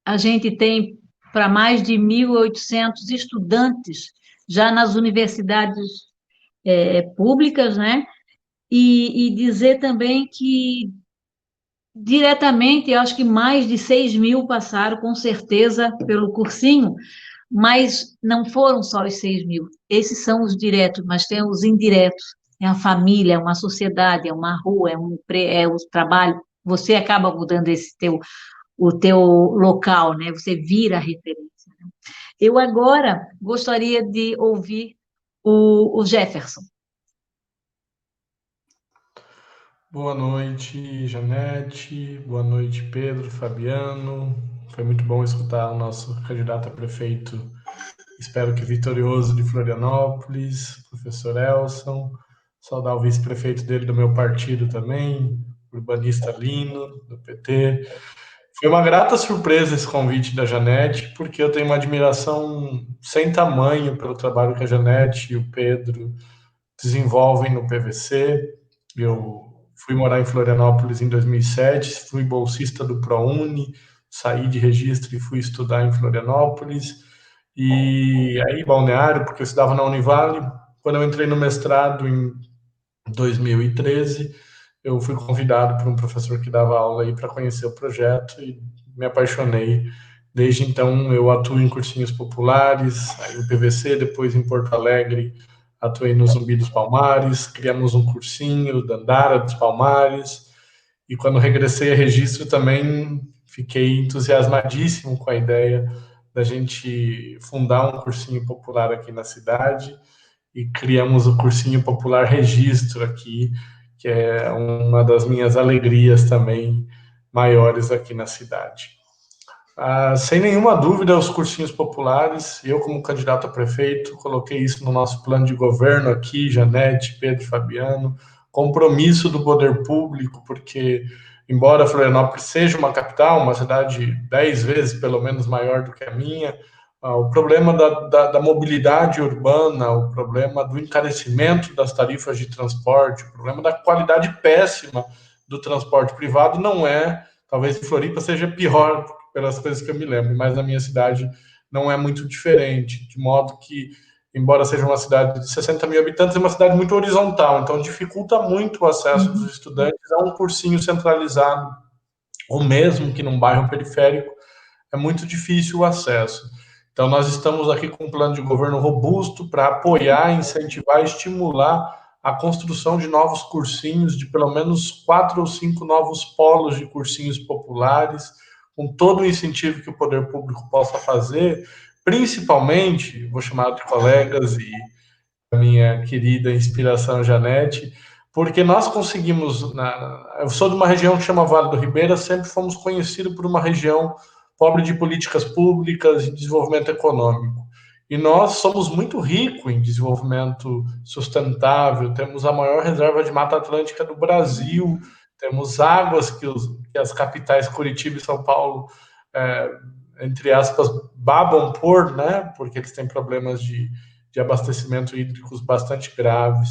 a gente tem para mais de 1.800 estudantes já nas universidades públicas, né? E dizer também que diretamente, eu acho que mais de 6.000 passaram, com certeza, pelo cursinho, mas não foram só os 6.000. Esses são os diretos, mas tem os indiretos. É a família, é uma sociedade, é uma rua, é o trabalho. Você acaba mudando esse teu o teu local, né? Você vira referência. Né? Eu agora gostaria de ouvir o Jefferson. Boa noite, Janete. Boa noite, Pedro, Fabiano. Foi muito bom escutar o nosso candidato a prefeito, espero que vitorioso, de Florianópolis, professor Elson. Saudar o vice-prefeito dele do meu partido também, urbanista Lino, do PT. Foi uma grata surpresa esse convite da Janete, porque eu tenho uma admiração sem tamanho pelo trabalho que a Janete e o Pedro desenvolvem no PVC. Eu fui morar em Florianópolis em 2007, fui bolsista do ProUni, saí de registro e fui estudar em Florianópolis. E aí, Balneário, porque eu estudava na Univale. Quando eu entrei no mestrado em 2013, eu fui convidado por um professor que dava aula aí para conhecer o projeto e me apaixonei. Desde então, eu atuo em cursinhos populares, aí no PVC, depois em Porto Alegre, atuei no Zumbi dos Palmares, criamos um cursinho, Dandara dos Palmares, e quando regressei a registro também fiquei entusiasmadíssimo com a ideia da gente fundar um cursinho popular aqui na cidade, e criamos o cursinho popular Registro aqui, que é uma das minhas alegrias também maiores aqui na cidade. Sem nenhuma dúvida, os cursinhos populares, eu como candidato a prefeito, coloquei isso no nosso plano de governo aqui, Janete, Pedro, Fabiano, compromisso do poder público, porque embora Florianópolis seja uma capital, uma cidade 10 vezes pelo menos maior do que a minha, o problema da mobilidade urbana, o problema do encarecimento das tarifas de transporte, o problema da qualidade péssima do transporte privado não é, talvez em Floripa seja pior, pelas coisas que eu me lembro, mas na minha cidade não é muito diferente, de modo que, embora seja uma cidade de 60 mil habitantes, é uma cidade muito horizontal, então dificulta muito o acesso dos estudantes a um cursinho centralizado, ou mesmo que num bairro periférico, é muito difícil o acesso. Então, nós estamos aqui com um plano de governo robusto para apoiar, incentivar, estimular a construção de novos cursinhos, de pelo menos 4 ou 5 novos polos de cursinhos populares, com todo o incentivo que o poder público possa fazer, principalmente, vou chamar de colegas e a minha querida inspiração Janete, porque nós conseguimos, eu sou de uma região que chama Vale do Ribeira, sempre fomos conhecidos por uma região pobre de políticas públicas e desenvolvimento econômico. E nós somos muito ricos em desenvolvimento sustentável, temos a maior reserva de Mata Atlântica do Brasil, temos águas que as capitais Curitiba e São Paulo, entre aspas, babam por, né? Porque eles têm problemas de abastecimento hídricos bastante graves.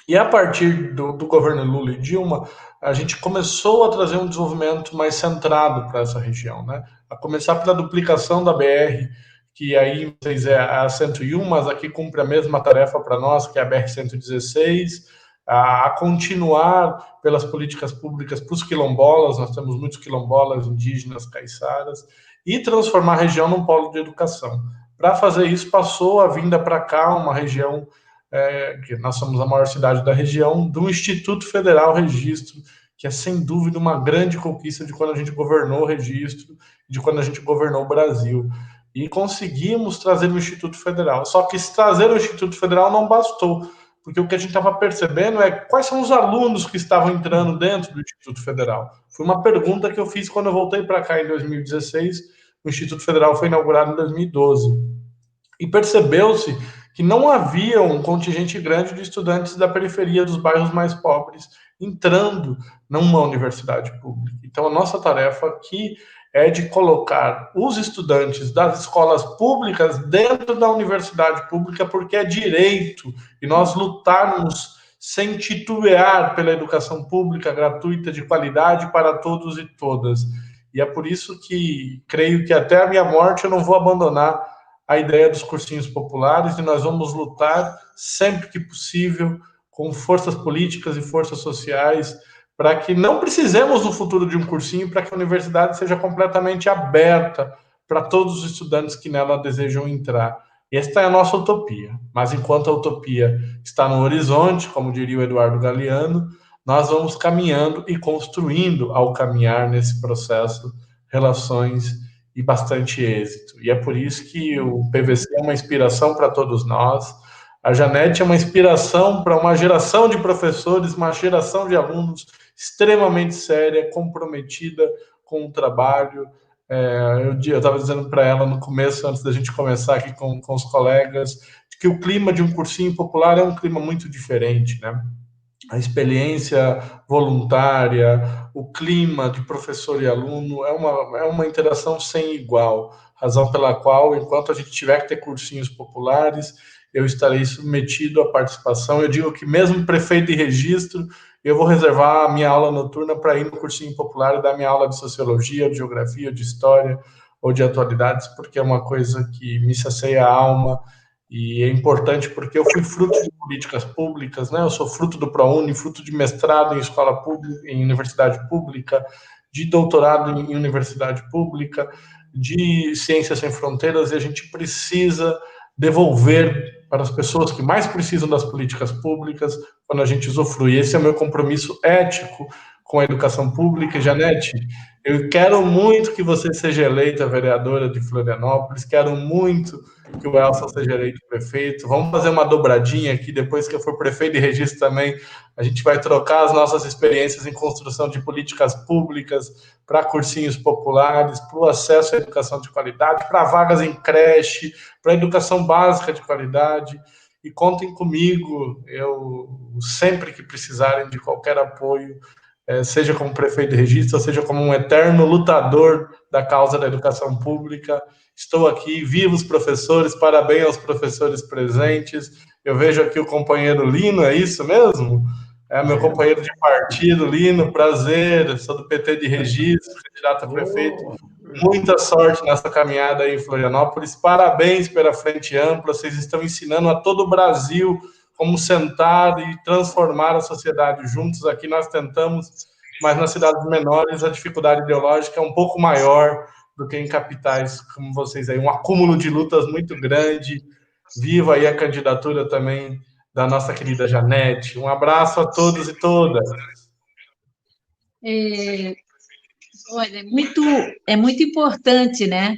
E a partir do governo Lula e Dilma, a gente começou a trazer um desenvolvimento mais centrado para essa região, né? A começar pela duplicação da BR, que aí vocês é a 101, mas aqui cumpre a mesma tarefa para nós, que é a BR-116, a continuar pelas políticas públicas para os quilombolas, nós temos muitos quilombolas, indígenas, caiçaras, e transformar a região num polo de educação. Para fazer isso, passou a vinda para cá uma região, que nós somos a maior cidade da região, do Instituto Federal Registro, que é sem dúvida uma grande conquista de quando a gente governou o registro, de quando a gente governou o Brasil. E conseguimos trazer o Instituto Federal. Só que trazer o Instituto Federal não bastou, porque o que a gente estava percebendo é quais são os alunos que estavam entrando dentro do Instituto Federal. Foi uma pergunta que eu fiz quando eu voltei para cá em 2016, o Instituto Federal foi inaugurado em 2012. E percebeu-se que não havia um contingente grande de estudantes da periferia dos bairros mais pobres entrando numa universidade pública. Então, a nossa tarefa aqui é de colocar os estudantes das escolas públicas dentro da universidade pública, porque é direito, e nós lutarmos sem titubear pela educação pública gratuita de qualidade para todos e todas. E é por isso que creio que até a minha morte eu não vou abandonar a ideia dos cursinhos populares, e nós vamos lutar sempre que possível com forças políticas e forças sociais para que não precisemos no futuro de um cursinho, para que a universidade seja completamente aberta para todos os estudantes que nela desejam entrar. Esta é a nossa utopia, mas enquanto a utopia está no horizonte, como diria o Eduardo Galeano, nós vamos caminhando e construindo ao caminhar nesse processo relações e bastante êxito. E é por isso que o PVC é uma inspiração para todos nós. A Janete é uma inspiração para uma geração de professores, uma geração de alunos extremamente séria, comprometida com o trabalho. Eu estava dizendo para ela no começo, antes da gente começar aqui com os colegas, que o clima de um cursinho popular é um clima muito diferente, né? A experiência voluntária, o clima de professor e aluno é uma interação sem igual, razão pela qual, enquanto a gente tiver que ter cursinhos populares, eu estarei submetido à participação. Eu digo que mesmo prefeito de registro, eu vou reservar a minha aula noturna para ir no cursinho popular e dar minha aula de sociologia, de geografia, de história ou de atualidades, porque é uma coisa que me sacia a alma. E é importante porque eu fui fruto de políticas públicas, né? Eu sou fruto do ProUni, fruto de mestrado em escola pública, em universidade pública, de doutorado em universidade pública, de Ciências Sem Fronteiras, e a gente precisa devolver para as pessoas que mais precisam das políticas públicas quando a gente usufrui. Esse é o meu compromisso ético com a educação pública. Janete, eu quero muito que você seja eleita vereadora de Florianópolis, quero muito que o Elson seja eleito prefeito. Vamos fazer uma dobradinha aqui, depois que eu for prefeito de registro também, a gente vai trocar as nossas experiências em construção de políticas públicas para cursinhos populares, para o acesso à educação de qualidade, para vagas em creche, para educação básica de qualidade. E contem comigo, eu sempre que precisarem de qualquer apoio, seja como prefeito de registro, seja como um eterno lutador da causa da educação pública. Estou aqui, viva os professores, parabéns aos professores presentes. Eu vejo aqui o companheiro Lino, é isso mesmo? É meu companheiro de partido, Lino, prazer, sou do PT de registro, candidato a prefeito. Muita sorte nessa caminhada aí em Florianópolis, parabéns pela frente ampla, vocês estão ensinando a todo o Brasil como sentar e transformar a sociedade juntos. Aqui nós tentamos, mas nas cidades menores a dificuldade ideológica é um pouco maior do que em capitais como vocês aí. Um acúmulo de lutas muito grande. Viva aí a candidatura também da nossa querida Janete. Um abraço a todos e todas. Olha, é muito importante, né,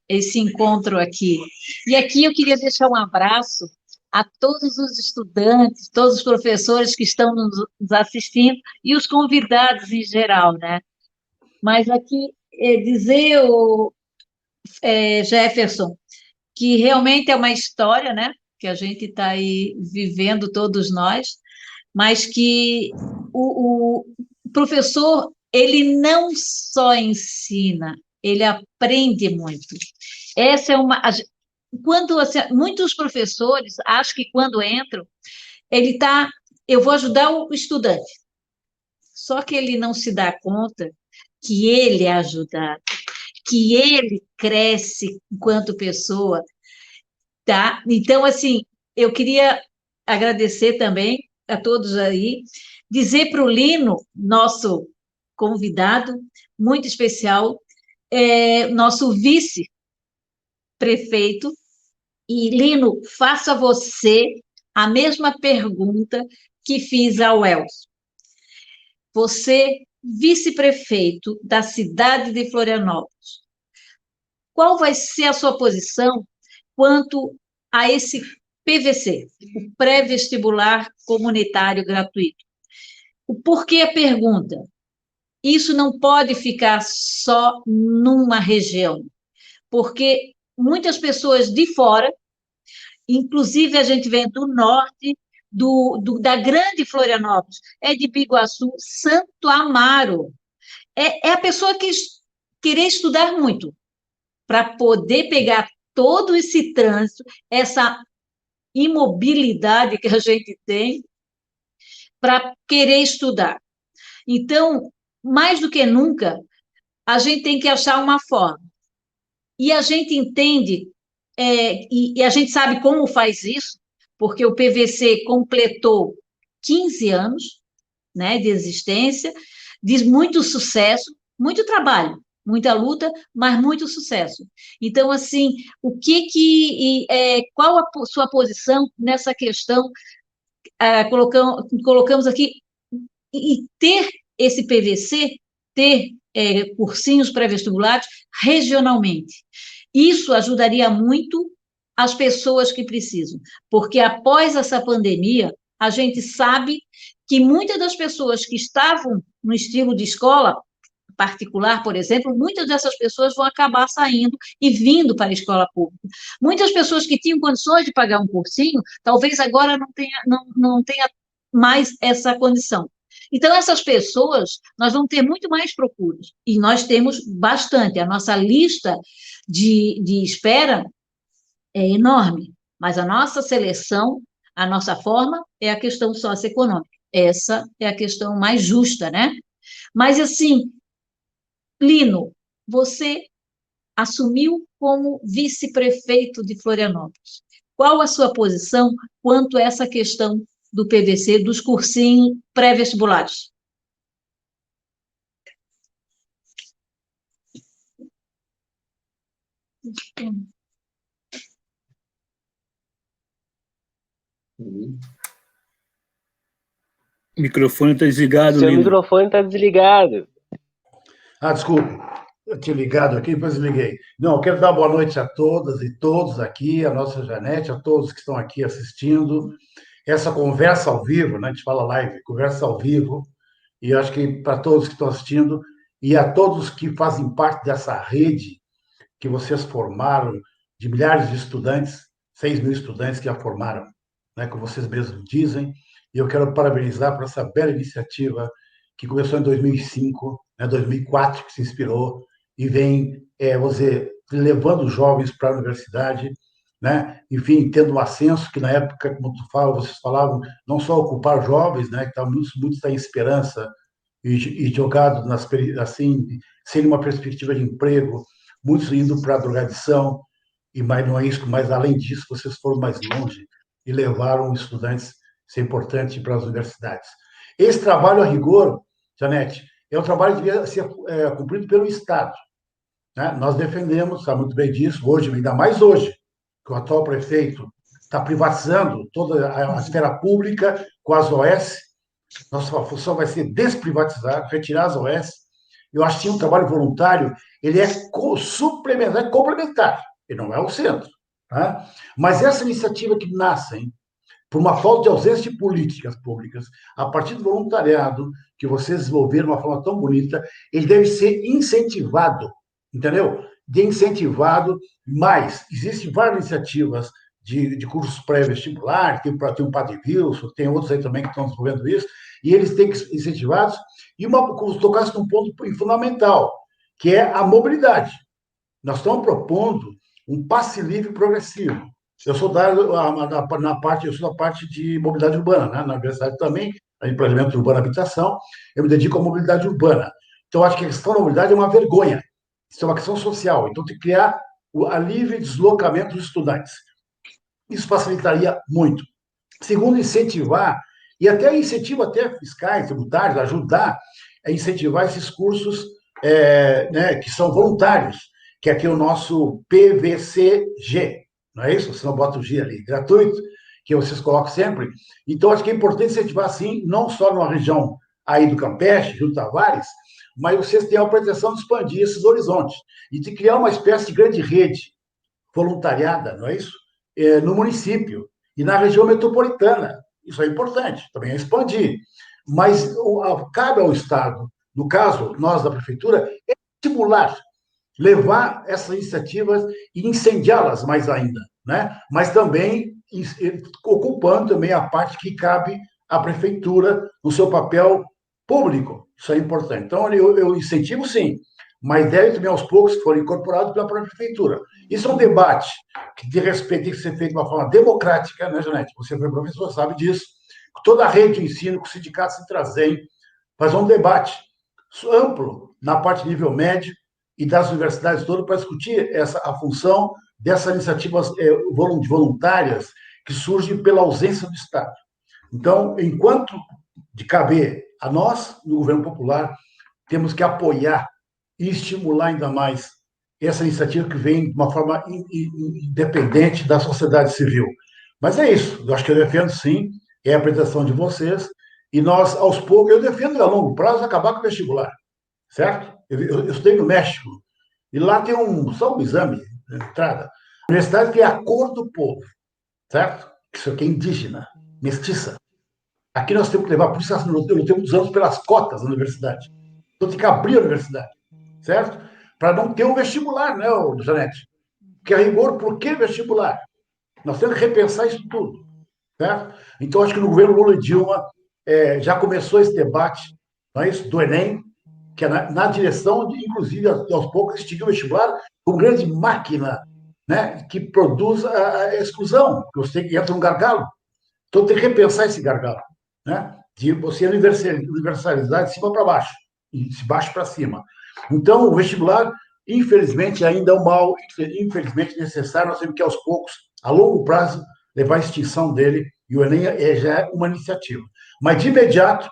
esse encontro aqui. E aqui eu queria deixar um abraço a todos os estudantes, todos os professores que estão nos assistindo e os convidados em geral, né? Mas aqui, dizer, Jefferson, que realmente é uma história, né, que a gente está aí vivendo todos nós, mas que o professor, ele não só ensina, ele aprende muito. Essa é uma... Quando, assim, muitos professores acham que quando entram, ele está... Eu vou ajudar o estudante. Só que ele não se dá conta que ele é ajudado, que ele cresce enquanto pessoa, tá? Então, assim, eu queria agradecer também a todos aí, dizer para o Lino, nosso convidado, muito especial, nosso vice-prefeito, e Lino, faça você a mesma pergunta que fiz ao Elcio. Você, vice-prefeito da cidade de Florianópolis, qual vai ser a sua posição quanto a esse PVC, o pré-vestibular comunitário gratuito? O porquê a pergunta? Isso não pode ficar só numa região, porque muitas pessoas de fora, inclusive a gente vem do norte, da grande Florianópolis, é de Biguaçu, Santo Amaro. É a pessoa que querer estudar muito, para poder pegar todo esse trânsito, essa imobilidade que a gente tem, para querer estudar. Então, mais do que nunca, a gente tem que achar uma forma. E a gente entende, e a gente sabe como faz isso, porque o PVC completou 15 anos, né, de existência, de muito sucesso, muito trabalho, muita luta, mas muito sucesso. Então, assim, qual a sua posição nessa questão? Colocamos aqui, e ter esse PVC ter cursinhos pré-vestibulares regionalmente. Isso ajudaria muito as pessoas que precisam, porque após essa pandemia, a gente sabe que muitas das pessoas que estavam no estilo de escola particular, por exemplo, muitas dessas pessoas vão acabar saindo e vindo para a escola pública. Muitas pessoas que tinham condições de pagar um cursinho, talvez agora não tenha mais essa condição. Então, essas pessoas, nós vamos ter muito mais procuras, e nós temos bastante. A nossa lista de espera é enorme, mas a nossa seleção, a nossa forma, é a questão socioeconômica. Essa é a questão mais justa, né? Mas, assim, Lino, você assumiu como vice-prefeito de Florianópolis. Qual a sua posição quanto a essa questão do PVC, dos cursinhos pré-vestibulares? O microfone está desligado, Seu Lino. microfone está desligado. Desculpe, eu tinha ligado aqui, depois liguei. Não, eu quero dar boa noite a todas e todos aqui, a nossa Janete, a todos que estão aqui assistindo. Essa conversa ao vivo, né? A gente fala live, conversa ao vivo, e eu acho que para todos que estão assistindo e a todos que fazem parte dessa rede que vocês formaram, de milhares de estudantes, 6.000 estudantes que a formaram, né? Como vocês mesmos dizem, e eu quero parabenizar por essa bela iniciativa que começou em 2005, né, 2004, que se inspirou, e vem, vamos dizer, levando os jovens para a universidade, né? Enfim, tendo um ascenso que, na época, como vocês falavam, não só ocupar jovens, né, que muitos têm esperança e jogado assim, sem uma perspectiva de emprego, muitos indo para a drogadição, e mais não é isso, mas além disso, vocês foram mais longe e levaram estudantes, isso é importante, para as universidades. Esse trabalho, a rigor, Janete, é um trabalho que devia ser cumprido pelo Estado, né? Nós defendemos, sabe muito bem disso, hoje, ainda mais hoje, que o atual prefeito está privatizando toda a esfera pública com as OS. Nossa função vai ser desprivatizar, retirar as OS. Eu acho que um trabalho voluntário, ele é suplementar, complementar, ele não é o centro. Tá? Mas essa iniciativa que nasce, por uma falta de ausência de políticas públicas, a partir do voluntariado que vocês desenvolveram de uma forma tão bonita, ele deve ser incentivado, entendeu? De incentivado, mas existem várias iniciativas de cursos pré-vestibular, tem o Padre Wilson, tem outros aí também que estão desenvolvendo isso, e eles têm que ser incentivados, e tocasse num ponto fundamental, que é a mobilidade. Nós estamos propondo um passe livre progressivo. Eu sou da parte de mobilidade urbana, né? Na universidade também, em planejamento urbano e habitação, eu me dedico à mobilidade urbana. Então, acho que a questão da mobilidade é uma vergonha. Isso é uma questão social. Então, tem que criar o livre deslocamento dos estudantes. Isso facilitaria muito. Segundo, incentivar, e até incentivo fiscais, tributários, ajudar a incentivar esses cursos né, que são voluntários, que é aqui o nosso PVCG, não é isso? Você não bota o G ali, gratuito, que vocês colocam sempre. Então, acho que é importante incentivar, sim, não só numa região aí do Campeche, Rio Tavares, mas vocês têm a pretensão de expandir esses horizontes e de criar uma espécie de grande rede voluntariada, não é isso? No município e na região metropolitana. Isso é importante, também é expandir. Mas cabe ao Estado, no caso, nós da Prefeitura, estimular, levar essas iniciativas e incendiá-las mais ainda, né? Mas também ocupando também a parte que cabe à Prefeitura no seu papel público. Isso é importante. Então, eu incentivo, sim, mas deve também, aos poucos, for incorporado pela própria Prefeitura. Isso é um debate que, de respeito, tem que ser feito de uma forma democrática, né, Janete? Você foi professor, sabe disso. Toda a rede de ensino, com os sindicatos se trazem, fazer um debate amplo na parte de nível médio e das universidades todas para discutir a função dessas iniciativas voluntárias que surgem pela ausência do Estado. Então, enquanto de caber a nós, no governo popular, temos que apoiar e estimular ainda mais essa iniciativa que vem de uma forma independente da sociedade civil. Mas é isso, eu acho que eu defendo, sim, é a apresentação de vocês, e nós, aos poucos, eu defendo a longo prazo acabar com o vestibular. certo? Eu estudei no México, e lá tem só um exame de entrada. A universidade tem a cor do povo, certo? Isso aqui é indígena, mestiça. Aqui nós temos que levar, por isso eu lutei muitos anos pelas cotas da universidade. Então tem que abrir a universidade, certo? Para não ter um vestibular, né, Janete? Porque a rigor, por que vestibular? Nós temos que repensar isso tudo, certo? Então, acho que no governo Lula e Dilma já começou esse debate, não é isso? Do Enem, que é na direção de, inclusive, aos poucos, extinguir o vestibular como grande máquina, né, que produz a exclusão, que você entra num gargalo. Então, tem que repensar esse gargalo, né, de você universalizar de cima para baixo, e de baixo para cima. Então, o vestibular, infelizmente, ainda é um mal, infelizmente, necessário. Nós temos que, aos poucos, a longo prazo, levar à extinção dele, e o Enem já é uma iniciativa. Mas, de imediato,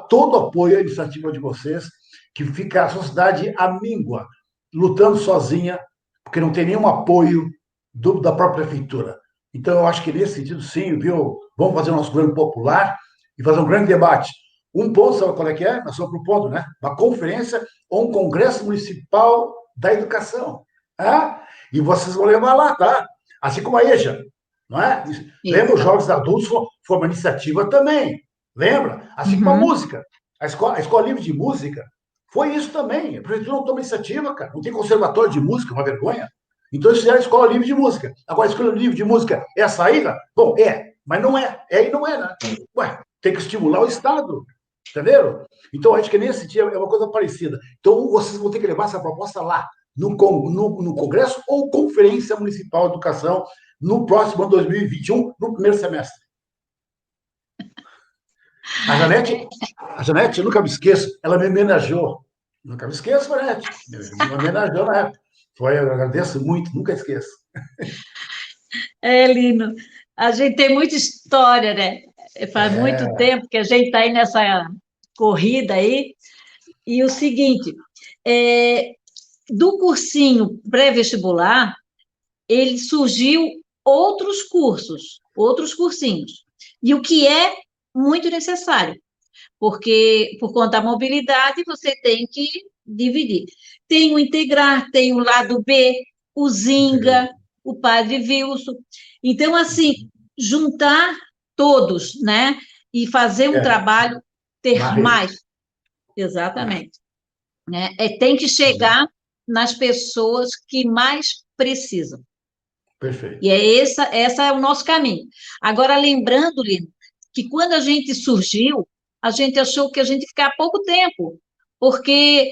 todo apoio à iniciativa de vocês, que fica a sociedade amíngua, lutando sozinha, porque não tem nenhum apoio da própria prefeitura. Então, eu acho que nesse sentido, sim, viu? Vamos fazer o nosso governo popular e fazer um grande debate. Um ponto, sabe qual é que é? Nós estamos propondo, né? Uma conferência ou um congresso municipal da educação. Tá? E vocês vão levar lá, tá? Assim como a EJA, não é? Lembra, os jovens adultos foi uma iniciativa também. Lembra? Assim como a música. A escola livre de música foi isso também. A prefeitura não toma iniciativa, cara. Não tem conservatório de música, uma vergonha. Então, eles fizeram a escola livre de música. Agora, a escola livre de música é a saída? Bom, mas não é. É e não é, né? Ué, tem que estimular o Estado. Entenderam? Então, acho que nesse sentido é uma coisa parecida. Então, vocês vão ter que levar essa proposta lá, no Congresso ou Conferência Municipal de Educação, no próximo ano 2021, no primeiro semestre. A Janete, eu nunca me esqueço, ela me homenageou. Nunca me esqueço, Janete. Me homenageou na época. Eu agradeço muito, nunca esqueço. Lino, a gente tem muita história, né? Faz muito tempo que a gente está aí nessa corrida aí. E o seguinte, do cursinho pré-vestibular, ele surgiu outros cursos, outros cursinhos. E o que é muito necessário, porque por conta da mobilidade você tem que dividir. Tem o Integrar, tem o lado B, o Zinga, o Padre Wilson. Então, assim, juntar todos, né? E fazer um trabalho, ter mais. Exatamente. Né? Tem que chegar nas pessoas que mais precisam. Perfeito. E esse é o nosso caminho. Agora, lembrando, Lino, que quando a gente surgiu, a gente achou que a gente ia ficar pouco tempo, porque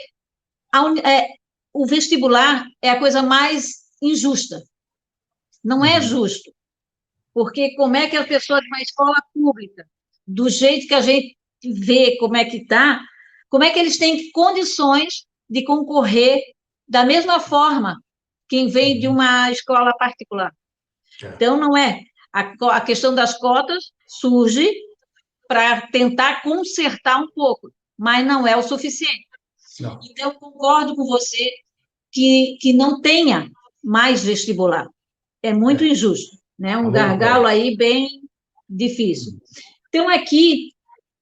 o vestibular é a coisa mais injusta. Não é justo, porque como é que a pessoa de uma escola pública, do jeito que a gente vê como é que está, como é que eles têm condições de concorrer da mesma forma quem vem de uma escola particular? Então, não é. A questão das cotas surge para tentar consertar um pouco, mas não é o suficiente. Não. Então, concordo com você que não tenha mais vestibular. É muito injusto, né? Um gargalo aí bem difícil. Então, aqui,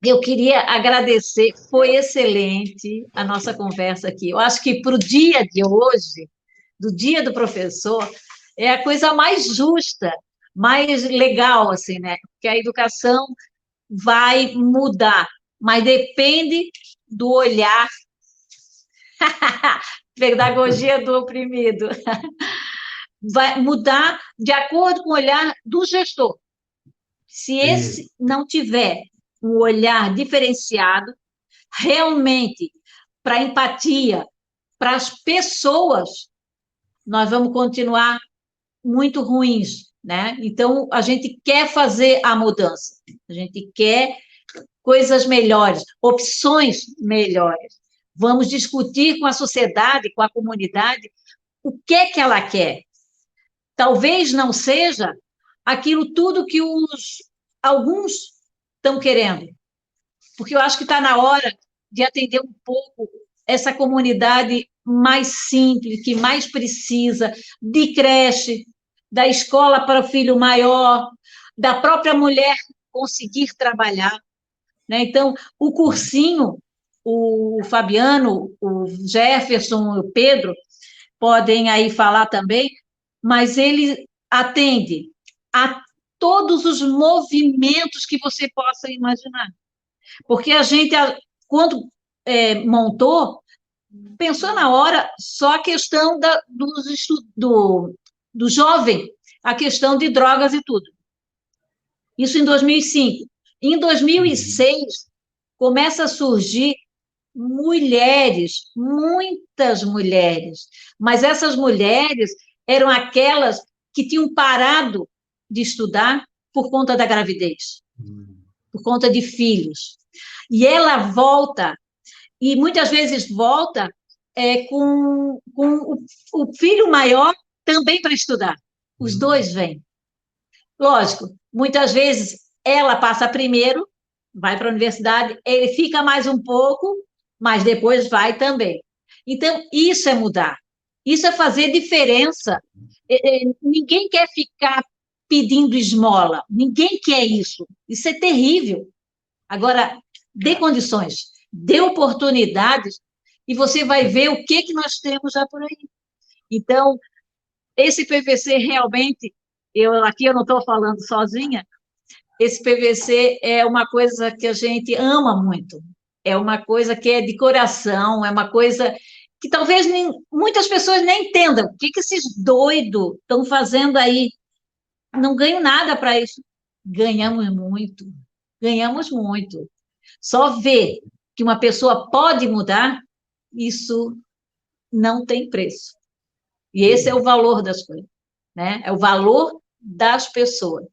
eu queria agradecer, foi excelente a nossa conversa aqui. Eu acho que para o dia de hoje, do Dia do Professor, é a coisa mais justa, mais legal, assim, né? Porque a educação vai mudar, mas depende do olhar. Pedagogia do oprimido. Vai mudar de acordo com o olhar do gestor. Se esse não tiver um olhar diferenciado, realmente, para empatia, para as pessoas, nós vamos continuar muito ruins, né? Então, a gente quer fazer a mudança, a gente quer coisas melhores, opções melhores. Vamos discutir com a sociedade, com a comunidade, o que é que ela quer. Talvez não seja aquilo tudo que alguns estão querendo, porque eu acho que está na hora de atender um pouco essa comunidade mais simples, que mais precisa, de creche, da escola para o filho maior, da própria mulher conseguir trabalhar. Né? Então, o cursinho o Fabiano, o Jefferson, o Pedro podem aí falar também, mas ele atende a todos os movimentos que você possa imaginar. Porque a gente, quando montou, pensou na hora só a questão do jovem, a questão de drogas e tudo. Isso em 2005. Em 2006, começa a surgir mulheres, muitas mulheres, mas essas mulheres eram aquelas que tinham parado de estudar por conta da gravidez, por conta de filhos. E ela volta, e muitas vezes volta com o filho maior também para estudar. Os dois vêm. Lógico, muitas vezes ela passa primeiro, vai para a universidade, ele fica mais um pouco, mas depois vai também. Então, isso é mudar. Isso é fazer diferença. Ninguém quer ficar pedindo esmola. Ninguém quer isso. Isso é terrível. Agora, dê condições, dê oportunidades, e você vai ver o que nós temos já por aí. Então, esse PVC realmente, aqui eu não estou falando sozinha, esse PVC é uma coisa que a gente ama muito, é uma coisa que é de coração, é uma coisa que talvez muitas pessoas nem entendam. O que esses doidos estão fazendo aí? Não ganham nada para isso. Ganhamos muito, ganhamos muito. Só ver que uma pessoa pode mudar, isso não tem preço. E esse é o valor das coisas, né? É o valor das pessoas.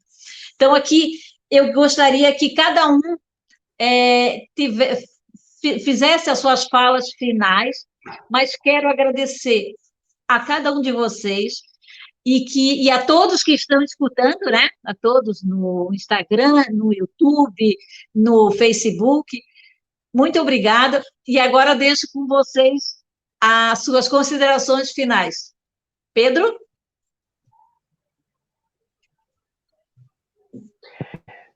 Então, aqui, eu gostaria que cada um fizesse as suas falas finais, mas quero agradecer a cada um de vocês e a todos que estão escutando, né? A todos no Instagram, no YouTube, no Facebook. Muito obrigada. E agora deixo com vocês as suas considerações finais. Pedro?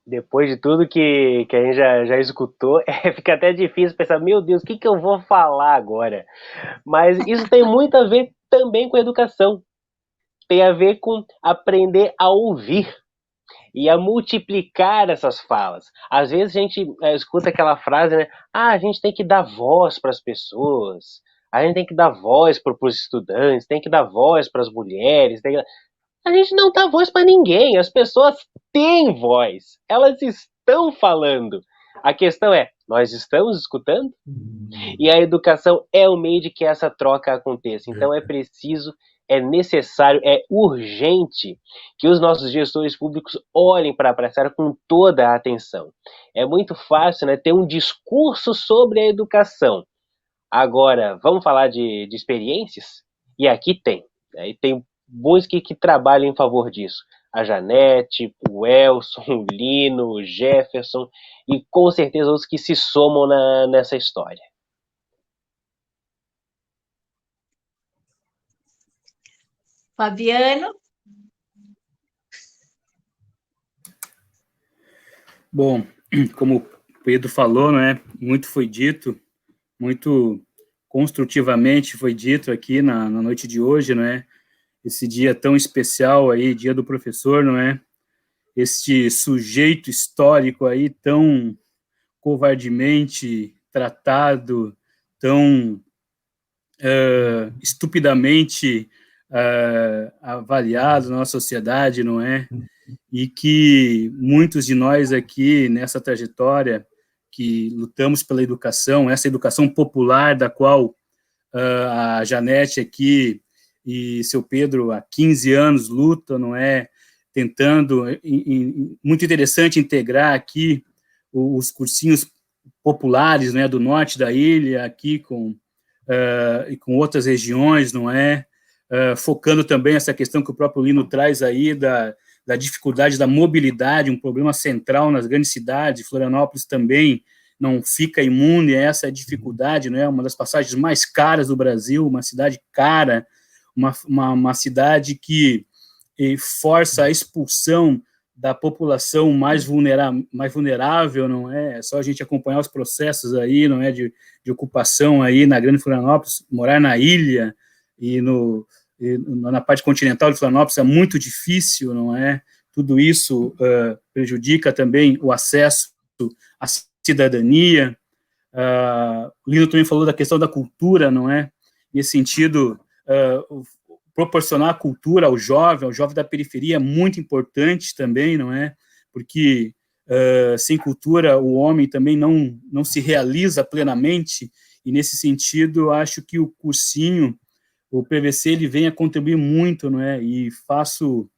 Depois de tudo que a gente já escutou, fica até difícil pensar, meu Deus, o que eu vou falar agora? Mas isso tem muito a ver também com educação. Tem a ver com aprender a ouvir e a multiplicar essas falas. Às vezes a gente escuta aquela frase, né? A gente tem que dar voz para as pessoas, a gente tem que dar voz para os estudantes, tem que dar voz para as mulheres, A gente não dá voz para ninguém, as pessoas têm voz, elas estão falando. A questão é, nós estamos escutando? E a educação é o meio de que essa troca aconteça. Então é preciso, é necessário, é urgente que os nossos gestores públicos olhem para a área com toda a atenção. É muito fácil, né, ter um discurso sobre a educação. Agora, vamos falar de experiências? E aqui tem. Né, e tem muitos que trabalham em favor disso. A Janete, o Elson, o Lino, o Jefferson e com certeza outros que se somam nessa história. Fabiano? Bom, como o Pedro falou, né, muito foi dito, muito construtivamente foi dito aqui na noite de hoje, não é? Esse dia tão especial aí, dia do professor, não é? Este sujeito histórico aí tão covardemente tratado, tão estupidamente avaliado na nossa sociedade, não é? E que muitos de nós aqui nessa trajetória que lutamos pela educação, essa educação popular da qual a Janete aqui e seu Pedro há 15 anos lutam, não é? Tentando, muito interessante integrar aqui os cursinhos populares, né, do norte da ilha, aqui com outras regiões, não é? Focando também essa questão que o próprio Lino traz aí da dificuldade da mobilidade, um problema central nas grandes cidades. Florianópolis também não fica imune a essa dificuldade, não é? Uma das passagens mais caras do Brasil, uma cidade cara, uma cidade que força a expulsão da população mais vulnerável, não é? É só a gente acompanhar os processos aí, não é, de ocupação aí na Grande Florianópolis, morar na ilha e na parte continental de Florianópolis é muito difícil, não é? Tudo isso prejudica também o acesso à cidadania. O Lino também falou da questão da cultura, não é? Nesse sentido, proporcionar a cultura ao jovem da periferia é muito importante também, não é? Porque sem cultura o homem também não se realiza plenamente, e nesse sentido acho que o cursinho, o PVC, ele vem a contribuir muito, não é? E faço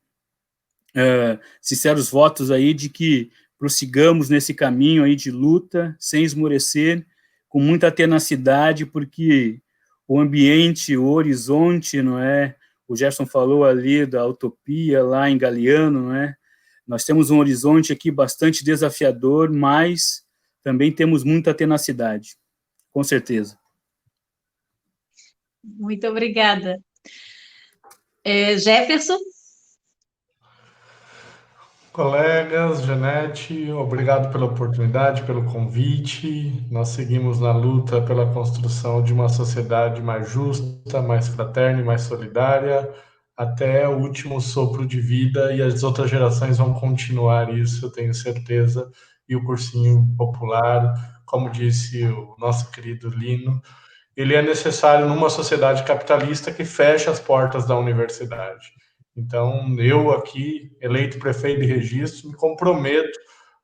sinceros votos aí de que prossigamos nesse caminho aí de luta, sem esmorecer, com muita tenacidade, porque o ambiente, o horizonte, não é? O Gerson falou ali da utopia lá em Galeano, não é? Nós temos um horizonte aqui bastante desafiador, mas também temos muita tenacidade, com certeza. Muito obrigada. Jefferson? Colegas, Janete, obrigado pela oportunidade, pelo convite. Nós seguimos na luta pela construção de uma sociedade mais justa, mais fraterna e mais solidária, até o último sopro de vida, e as outras gerações vão continuar isso, eu tenho certeza. E o cursinho popular, como disse o nosso querido Lino, ele é necessário numa sociedade capitalista que fecha as portas da universidade. Então, eu aqui, eleito prefeito de Registro, me comprometo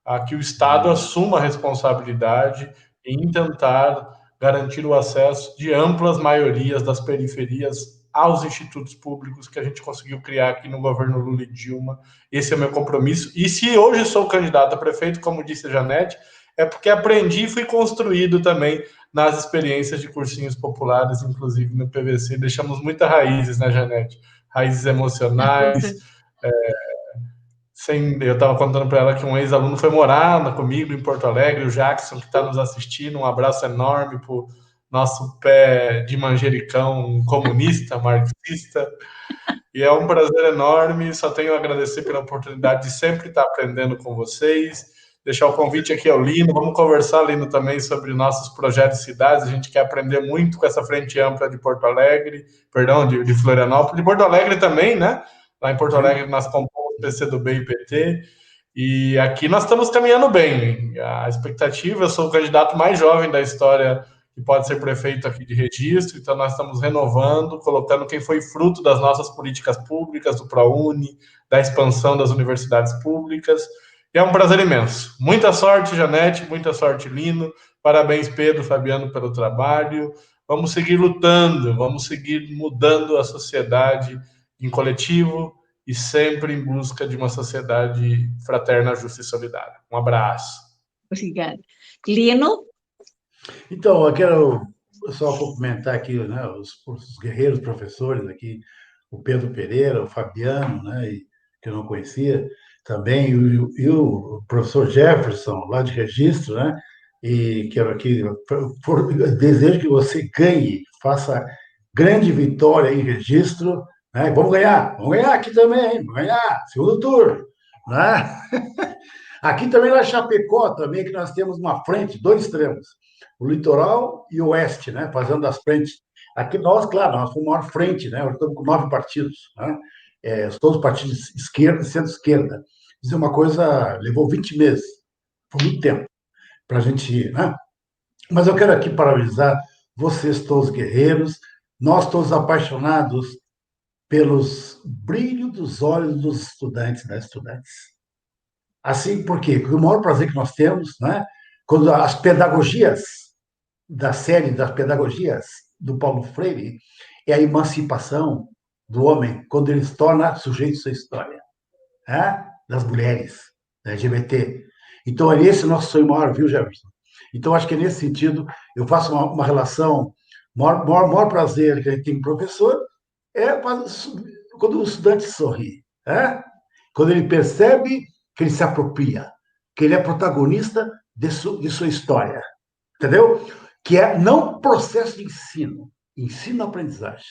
a que o Estado assuma a responsabilidade em tentar garantir o acesso de amplas maiorias das periferias aos institutos públicos que a gente conseguiu criar aqui no governo Lula e Dilma. Esse é o meu compromisso. E se hoje sou candidato a prefeito, como disse a Janete, é porque aprendi e fui construído também nas experiências de cursinhos populares, inclusive no PVC. Deixamos muitas raízes, né, Janete? Raízes emocionais. Eu estava contando para ela que um ex-aluno foi morar comigo em Porto Alegre, o Jackson, que está nos assistindo. Um abraço enorme para o nosso pé de manjericão comunista, marxista. E é um prazer enorme. Só tenho a agradecer pela oportunidade de sempre estar aprendendo com vocês. Deixar o convite aqui ao Lino. Vamos conversar, Lino, também sobre nossos projetos de cidades. A gente quer aprender muito com essa frente ampla de Porto Alegre, perdão, de Florianópolis, de Porto Alegre também, né? Lá em Porto Alegre nós compomos PCdoB e PT, e aqui nós estamos caminhando bem. A expectativa, eu sou o candidato mais jovem da história que pode ser prefeito aqui de Registro, então nós estamos renovando, colocando quem foi fruto das nossas políticas públicas, do ProUni, da expansão das universidades públicas. E é um prazer imenso. Muita sorte, Janete, muita sorte, Lino. Parabéns, Pedro, Fabiano, pelo trabalho. Vamos seguir lutando, vamos seguir mudando a sociedade em coletivo e sempre em busca de uma sociedade fraterna, justa e solidária. Um abraço. Obrigada. Lino? Então, eu quero só cumprimentar aqui, né, os guerreiros professores aqui, o Pedro Pereira, o Fabiano, né, que eu não conhecia, também, e o professor Jefferson, lá de Registro, né, e quero aqui, desejo que você ganhe, faça grande vitória em Registro, né, vamos ganhar aqui também, vamos ganhar, segundo turno, né? Aqui também na Chapecó, também, que nós temos uma frente, dois extremos, o litoral e o oeste, né, fazendo as frentes. Aqui nós, claro, nós somos a maior frente, né, nós estamos com 9 partidos, né, todos partidos esquerda e centro-esquerda. Isso é uma coisa, levou 20 meses, foi muito tempo para a gente ir, né? Mas eu quero aqui parabenizar vocês todos guerreiros, nós todos apaixonados pelos brilho dos olhos dos estudantes e das estudantes. Assim, por quê? Porque o maior prazer que nós temos, né, quando as pedagogias da série das pedagogias do Paulo Freire é a emancipação do homem quando ele se torna sujeito de sua história, né? Das mulheres, da LGBT. Então, é esse o nosso sonho maior, viu, Jefferson? Então, acho que nesse sentido, eu faço uma relação, maior prazer que a gente tem com o professor é quando o estudante sorri, né? Quando ele percebe que ele se apropria, que ele é protagonista de sua história, entendeu? Que é não processo de ensino-aprendizagem.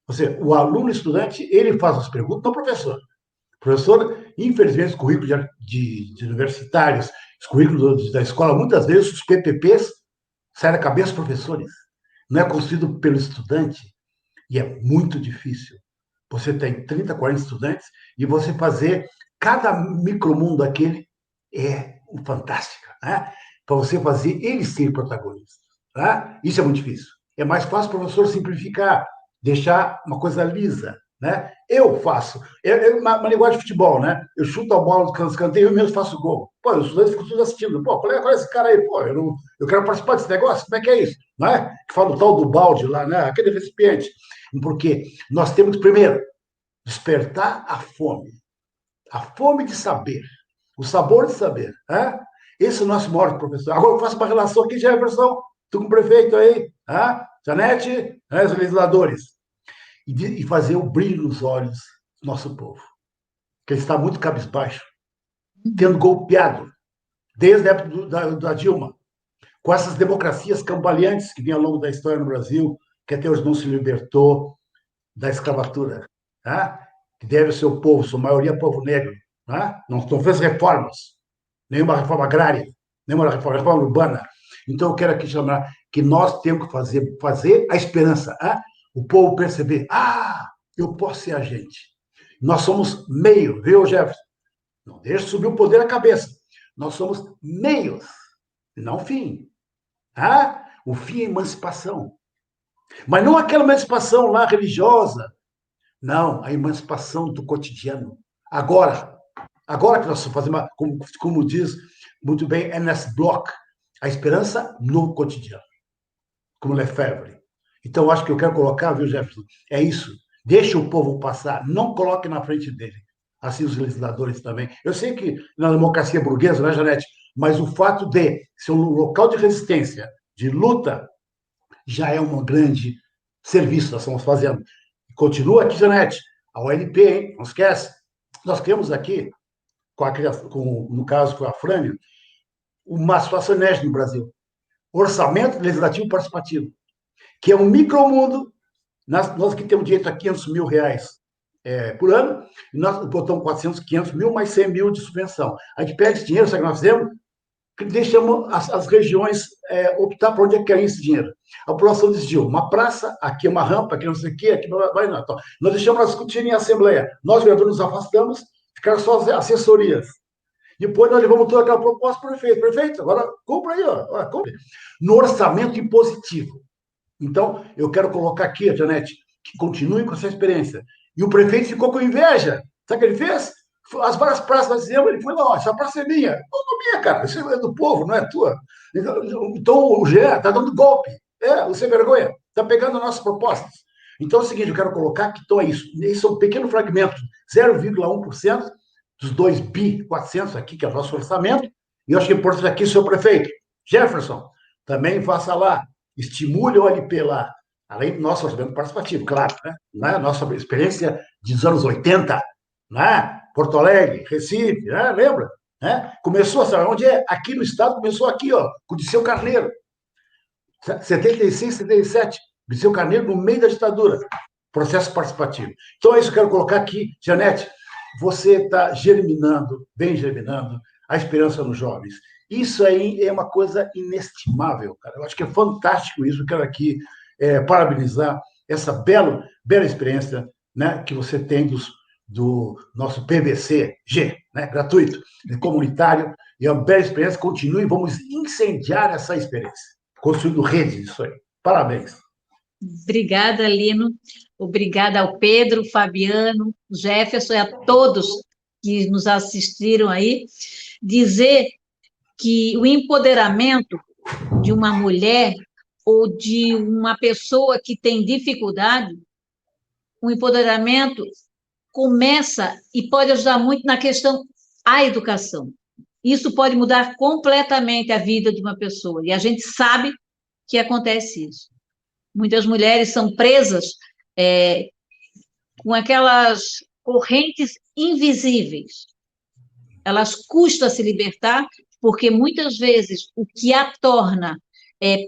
Ou seja, o aluno estudante, ele faz as perguntas, não o professor. O professor, infelizmente, os currículos de universitários, os currículos da escola, muitas vezes os PPPs saem da cabeça dos professores. Não é construído pelo estudante e é muito difícil. Você tem 30, 40 estudantes e você fazer cada micromundo daquele é fantástico, né? Para você fazer eles serem protagonistas. Tá? Isso é muito difícil. É mais fácil o professor simplificar, deixar uma coisa lisa. Né? Eu faço. Uma linguagem de futebol, né? Eu chuto a bola do canteio e eu mesmo faço gol. Pô, os estudantes ficam todos assistindo. Pô, qual é esse cara aí? Pô, eu quero participar desse negócio. Como é que é isso? Não é? Que fala o tal do balde lá, né? Aquele recipiente. Porque nós temos, primeiro, despertar a fome de saber, o sabor de saber. Né? Esse é o nosso maior professor. Agora eu faço uma relação aqui, Jefferson, tu com o prefeito aí, Janete, os legisladores, e fazer o brilho nos olhos do nosso povo, que ele está muito cabisbaixo, tendo golpeado, desde a época da Dilma, com essas democracias cambaleantes que vêm ao longo da história no Brasil, que até hoje não se libertou da escravatura, que deve ao seu povo, sua maioria povo negro, não fez reformas, nenhuma reforma agrária, nenhuma reforma urbana. Então, eu quero aqui chamar que nós temos que fazer a esperança, o povo perceber, eu posso ser agente. Nós somos meio, viu, Jefferson? Não deixe subir o poder à cabeça. Nós somos meios, não fim. O fim é emancipação. Mas não aquela emancipação lá religiosa. Não, a emancipação do cotidiano. Agora que nós fazemos, como diz muito bem Ernest Bloch, a esperança no cotidiano, como Lefebvre. Então, eu acho que eu quero colocar, viu, Jefferson, é isso. Deixe o povo passar, não coloque na frente dele. Assim os legisladores também. Eu sei que na democracia burguesa, né, Janete? Mas o fato de ser um local de resistência, de luta, já é um grande serviço que nós estamos fazendo. Continua aqui, Janete, a OLP, hein? Não esquece. Nós criamos aqui, no caso foi a Frânio, uma situação inédita no Brasil. Orçamento Legislativo Participativo, que é um micromundo. Nós aqui temos direito a R$500 mil por ano, e nós botamos 400, 500 mil, mais 100 mil de subvenção. A gente pega esse dinheiro, sabe o que nós fizemos? Deixamos as regiões optar por onde é que querem esse dinheiro. A população decidiu, uma praça, aqui é uma rampa, aqui não sei o quê, aqui vai não. Então, nós deixamos elas discutirem em assembleia. Nós, vereadores, nos afastamos, ficaram só as assessorias. Depois nós levamos toda aquela proposta para o prefeito. Prefeito, agora compra aí, compra. No orçamento impositivo. Então, eu quero colocar aqui, Janete, que continue com essa experiência. E o prefeito ficou com inveja. Sabe o que ele fez? As várias praças nós fizemos, ele foi lá, essa praça é minha. Não é minha, cara, isso é do povo, não é tua. Então o GE está dando golpe. O sem vergonha, está pegando as nossas propostas. Então é o seguinte, eu quero colocar que então é isso. Esse é um pequeno fragmento, 0,1% dos 2.400 aqui, que é o nosso orçamento. E eu acho que é importante aqui, senhor prefeito, Jefferson, também faça lá, estimule o OLP lá, além do nosso orçamento participativo, claro, né? Não é a nossa experiência dos anos 80, né? Porto Alegre, Recife, lembra? Começou, sabe onde é? Aqui no estado, começou aqui, ó, com o Disseu Carneiro. 76, 77, Disseu Carneiro no meio da ditadura. Processo participativo. Então, é isso que eu quero colocar aqui. Janete, você está germinando, bem germinando, a esperança nos jovens. Isso aí é uma coisa inestimável, cara. Eu acho que é fantástico isso. Eu quero aqui parabenizar essa bela experiência, né, que você tem do nosso PVC-G, né, gratuito, comunitário, e é uma bela experiência. Continue, vamos incendiar essa experiência, construindo redes disso aí. Parabéns. Obrigada, Lino. Obrigada ao Pedro, Fabiano, Jefferson e a todos que nos assistiram aí. Dizer que o empoderamento de uma mulher ou de uma pessoa que tem dificuldade, o empoderamento começa e pode ajudar muito na questão da educação. Isso pode mudar completamente a vida de uma pessoa, e a gente sabe que acontece isso. Muitas mulheres são presas com aquelas correntes invisíveis. Elas custam a se libertar, porque muitas vezes o que a torna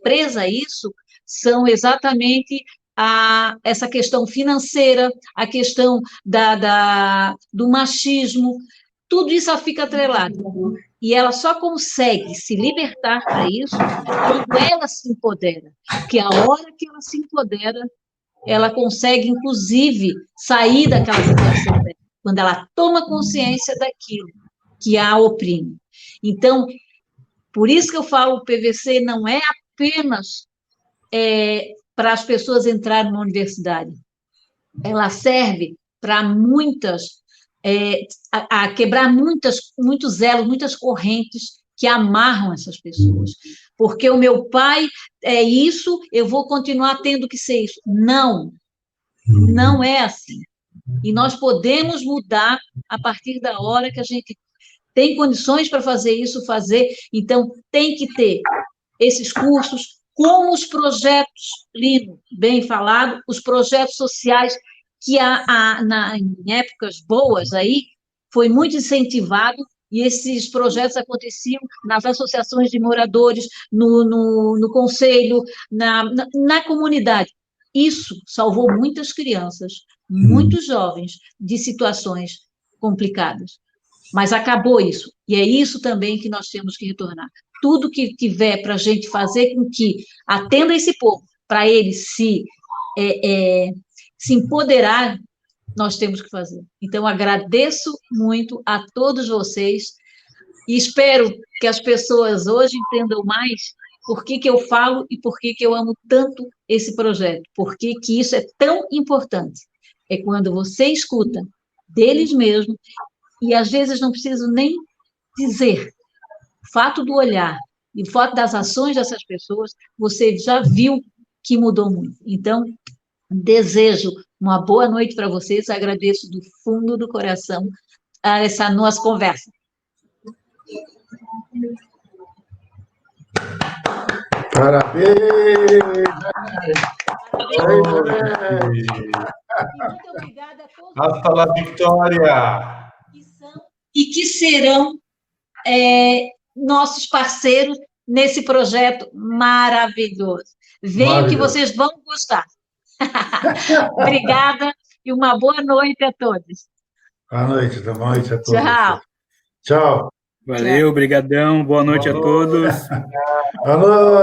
presa a isso são exatamente essa questão financeira, a questão do machismo, tudo isso ela fica atrelada. E ela só consegue se libertar para isso quando ela se empodera. Porque a hora que ela se empodera, ela consegue, inclusive, sair daquela situação dela, quando ela toma consciência daquilo que a oprime. Então, por isso que eu falo, o PVC não é apenas para as pessoas entrarem na universidade. Ela serve para muitas, a quebrar muitos elos, muitas correntes que amarram essas pessoas. Porque o meu pai é isso, eu vou continuar tendo que ser isso. Não, não é assim. E nós podemos mudar a partir da hora que a gente tem condições para fazer isso, fazer. Então, tem que ter esses cursos, como os projetos, Lino, bem falado, os projetos sociais que em épocas boas aí foi muito incentivado, e esses projetos aconteciam nas associações de moradores, no conselho, na comunidade. Isso salvou muitas crianças, muitos jovens de situações complicadas. Mas acabou isso, e é isso também que nós temos que retornar. Tudo que tiver para a gente fazer com que atenda esse povo, para ele se empoderar, nós temos que fazer. Então, agradeço muito a todos vocês e espero que as pessoas hoje entendam mais por que eu falo e por que eu amo tanto esse projeto, por que isso é tão importante. É quando você escuta deles mesmos, e às vezes não preciso nem dizer, o fato do olhar e o fato das ações dessas pessoas, você já viu que mudou muito. Então, desejo uma boa noite para vocês, agradeço do fundo do coração essa nossa conversa. Parabéns! Parabéns! Muito obrigada a todos. Hasta la Vitória! E que serão nossos parceiros nesse projeto maravilhoso. Venham que vocês vão gostar. Obrigada e uma boa noite a todos. Boa noite a todos. Tchau. Tchau. Valeu, brigadão, boa noite a todos. Boa noite.